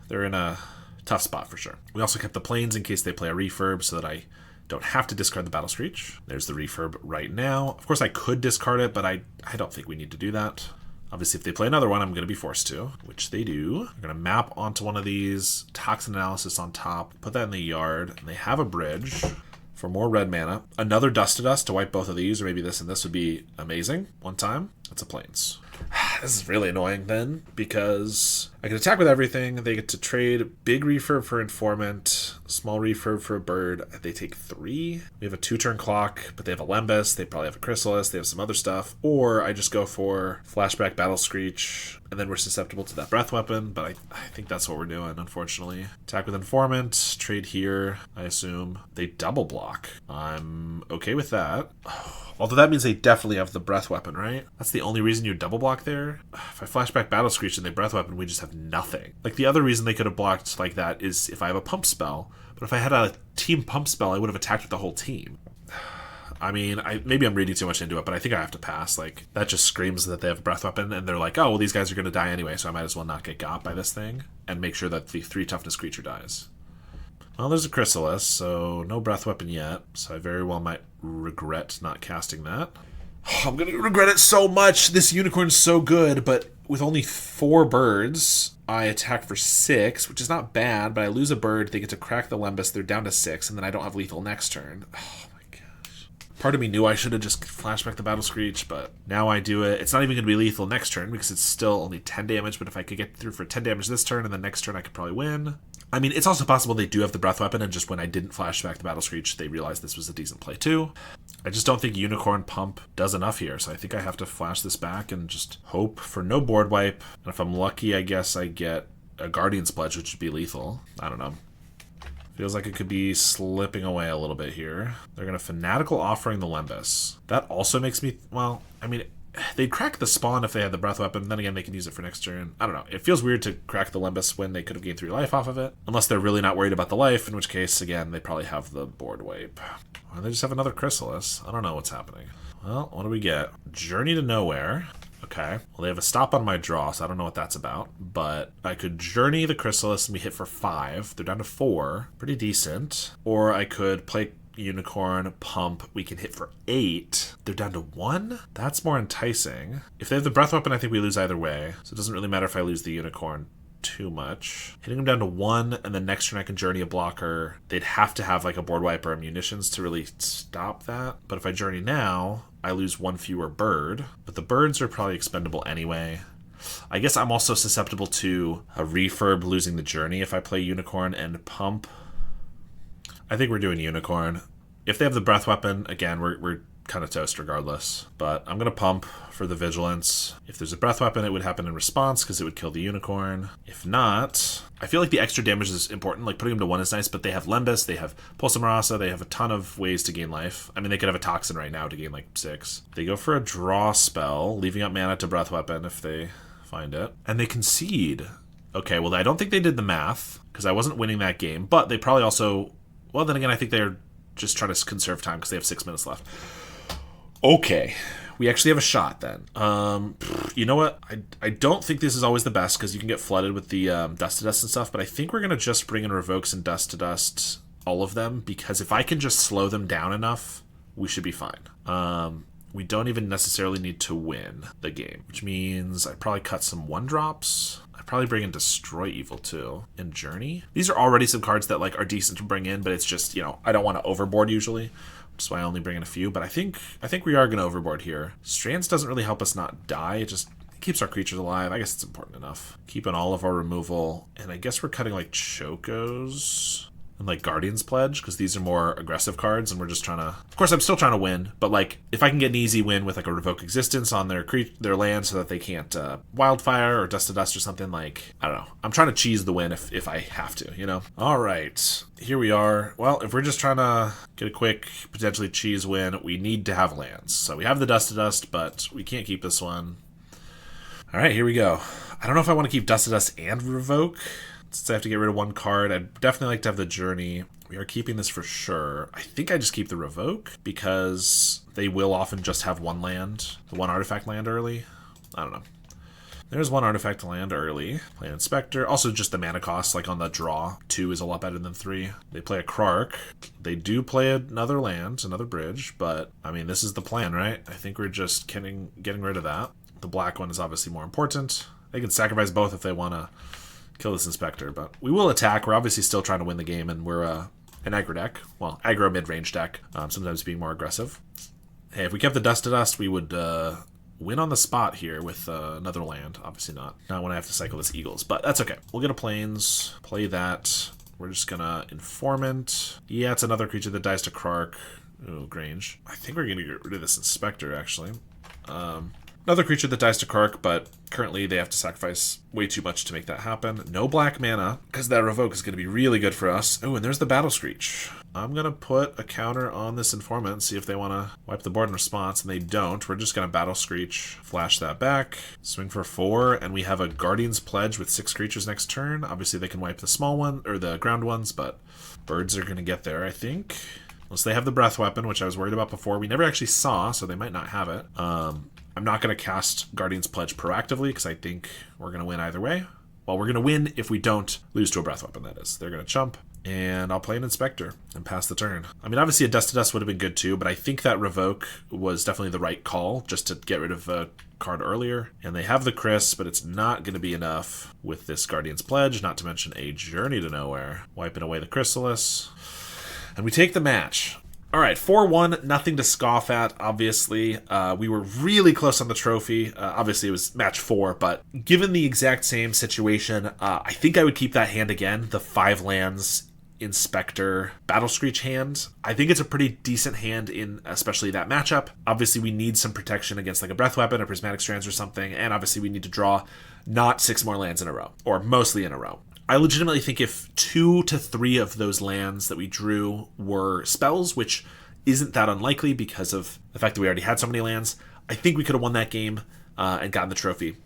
they're in a tough spot for sure. We also kept the Plains in case they play a Refurb so that I don't have to discard the Battle Screech. There's the Refurb right now. Of course, I could discard it, but I don't think we need to do that. Obviously, if they play another one, I'm going to be forced to, which they do. I'm going to map onto one of these, Toxin Analysis on top, put that in the yard, and they have a bridge for more red mana. Another Dust to Dust to wipe both of these, or maybe this and this would be amazing one time. That's a Plains. This is really annoying then, because I can attack with everything. They get to trade big Refurb for Informant, small Refurb for a bird. They take 3. We have a 2-turn clock, but they have a Lembas. They probably have a Chrysalis. They have some other stuff. Or I just go for Flashback, Battle Screech, and then we're susceptible to that Breath Weapon. But I think that's what we're doing, unfortunately. Attack with Informant, trade here, I assume. They double block. I'm okay with that. Although that means they definitely have the Breath Weapon, right? That's the only reason you double block there. If I Flashback Battle Screech and they Breath Weapon, we just have nothing. Like, the other reason they could have blocked like that is if I have a Pump Spell. But if I had a team Pump Spell, I would have attacked with the whole team. I mean, maybe I'm reading too much into it, but I think I have to pass. Like, that just screams that they have a Breath Weapon, and they're like, oh, well, these guys are going to die anyway, so I might as well not get got by this thing and make sure that the 3 toughness creature dies. Well, there's a Chrysalis, so no Breath Weapon yet, so I very well might regret not casting that. Oh, I'm going to regret it so much. This Unicorn's so good, but with only 4 birds, I attack for 6, which is not bad, but I lose a bird, they get to crack the Lembas, they're down to 6, and then I don't have lethal next turn. Oh my gosh. Part of me knew I should have just flashback the Battle Screech, but now I do it. It's not even going to be lethal next turn, because it's still only 10 damage, but if I could get through for 10 damage this turn, and then next turn I could probably win. I mean, it's also possible they do have the Breath Weapon, and just when I didn't flashback the Battle Screech, they realized this was a decent play too. I just don't think Unicorn Pump does enough here, so I think I have to flash this back and just hope for no board wipe. And if I'm lucky, I guess I get a Guardian's Pledge, which would be lethal. I don't know. Feels like it could be slipping away a little bit here. They're going to Fanatical Offering the Lembas. That also makes me, well, I mean, they'd crack the Spawn if they had the Breath Weapon, then again they can use it for next turn. I don't know. It feels weird to crack the Lembas when they could have gained 3 life off of it. Unless they're really not worried about the life, in which case, again, they probably have the board wipe. Or they just have another Chrysalis. I don't know what's happening. Well, what do we get? Journey to Nowhere. Okay. Well, they have a stop on my draw, so I don't know what that's about. But I could Journey the Chrysalis and we hit for 5. They're down to 4. Pretty decent. Or I could play Unicorn, Pump, we can hit for 8. They're down to 1? That's more enticing. If they have the Breath Weapon, I think we lose either way. So it doesn't really matter if I lose the Unicorn too much. Hitting them down to 1, and then next turn I can Journey a blocker. They'd have to have like a board wipe or munitions to really stop that. But if I Journey now, I lose 1 fewer bird. But the birds are probably expendable anyway. I guess I'm also susceptible to a Refurb losing the Journey if I play Unicorn and Pump. I think we're doing Unicorn. If they have the Breath Weapon, again, we're kind of toast regardless. But I'm going to Pump for the Vigilance. If there's a Breath Weapon, it would happen in response because it would kill the Unicorn. If not, I feel like the extra damage is important. Like, putting them to 1 is nice, but they have Lembas, they have Pulse of Marasa, they have a ton of ways to gain life. I mean, they could have a Toxin right now to gain, like, 6. They go for a Draw spell, leaving up mana to Breath Weapon if they find it. And they concede. Okay, well, I don't think they did the math, because I wasn't winning that game, but they probably also... Well, then again, I think they're just trying to conserve time because they have 6 minutes left. Okay, we actually have a shot then. You know what? I don't think this is always the best because you can get flooded with the Dust to Dust and stuff, but I think we're going to just bring in Revokes and Dust to Dust, all of them, because if I can just slow them down enough, we should be fine. We don't even necessarily need to win the game, which means I probably cut some 1-drops. I'd probably bring in Destroy Evil too, and Journey. These are already some cards that like are decent to bring in, but it's just, you know, I don't want to overboard usually, which is why I only bring in a few, but I think we are going to overboard here. Strands doesn't really help us not die, it just keeps our creatures alive. I guess it's important enough. Keeping all of our removal, and I guess we're cutting like Chocos. and like Guardian's Pledge, because these are more aggressive cards, and we're just trying to... Of course, I'm still trying to win, but like if I can get an easy win with like a Revoke Existence on their land so that they can't Wildfire or Dust to Dust or something, like, I don't know. I'm trying to cheese the win if I have to, you know? All right, here we are. Well, if we're just trying to get a quick, potentially cheese win, we need to have lands. So we have the Dust to Dust, but we can't keep this one. All right, here we go. I don't know if I want to keep Dust to Dust and Revoke. Since I have to get rid of one card, I'd definitely like to have the Journey. We are keeping this for sure. I think I just keep the Revoke because they will often just have one land, the one artifact land early. I don't know. There's one artifact land early. Play an Inspector. Also just the mana cost, like on the draw, 2 is a lot better than 3. They play a Krark. They do play another land, another bridge, but I mean, this is the plan, right? I think we're just getting rid of that. The black one is obviously more important. They can sacrifice both if they want to kill this Inspector, but we will attack. We're obviously still trying to win the game, and we're an aggro deck. Well, aggro mid-range deck, sometimes being more aggressive. Hey, if we kept the Dust to Dust, we would win on the spot here with another land. Obviously not when I have to cycle this Eagles, but that's okay. We'll get a Plains, play that. We're just gonna Informant. Yeah, it's another creature that dies to Krark. Ooh, Grange. I think we're gonna get rid of this Inspector, actually. Another creature that dies to Krark, but currently they have to sacrifice way too much to make that happen. No black mana, because that Revoke is going to be really good for us. Oh, and there's the Battle Screech. I'm going to put a counter on this Informant and see if they want to wipe the board in response, and they don't. We're just going to Battle Screech, flash that back, swing for 4, and we have a Guardian's Pledge with 6 creatures next turn. Obviously they can wipe the small one, or the ground ones, but birds are going to get there, I think. Unless they have the Breath Weapon, which I was worried about before. We never actually saw, so they might not have it. I'm not going to cast Guardian's Pledge proactively because I think we're going to win either way. Well, we're going to win if we don't lose to a Breath Weapon, that is. They're going to chump, and I'll play an Inspector and pass the turn. I mean, obviously a Dust to Dust would have been good too, but I think that Revoke was definitely the right call just to get rid of a card earlier. And they have the Chris, but it's not going to be enough with this Guardian's Pledge, not to mention a Journey to Nowhere. Wiping away the Chrysalis. And we take the match. All right, 4-1, nothing to scoff at, obviously. We were really close on the trophy. Obviously, it was match 4, but given the exact same situation, I think I would keep that hand again, the 5 lands Inspector Battle Screech hand. I think it's a pretty decent hand in especially that matchup. Obviously, we need some protection against like a Breath Weapon or Prismatic Strands or something, and obviously we need to draw not 6 more lands in a row, or mostly in a row. I legitimately think if 2 to 3 of those lands that we drew were spells, which isn't that unlikely because of the fact that we already had so many lands, I think we could have won that game and gotten the trophy.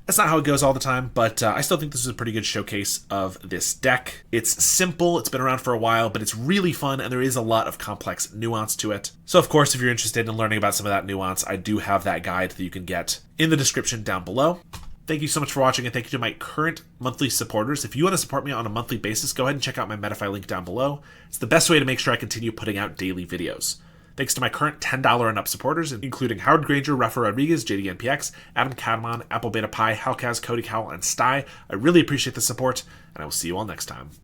That's not how it goes all the time, but I still think this is a pretty good showcase of this deck. It's simple, it's been around for a while, but it's really fun, and there is a lot of complex nuance to it. So of course, if you're interested in learning about some of that nuance, I do have that guide that you can get in the description down below. Thank you so much for watching, and thank you to my current monthly supporters. If you want to support me on a monthly basis, go ahead and check out my Metafy link down below. It's the best way to make sure I continue putting out daily videos. Thanks to my current $10 and up supporters, including Howard Granger, Rafa Rodriguez, JDNPX, Adam Cadmon, Apple Beta Pi, Halkaz, Cody Cowell, and Sty. I really appreciate the support, and I will see you all next time.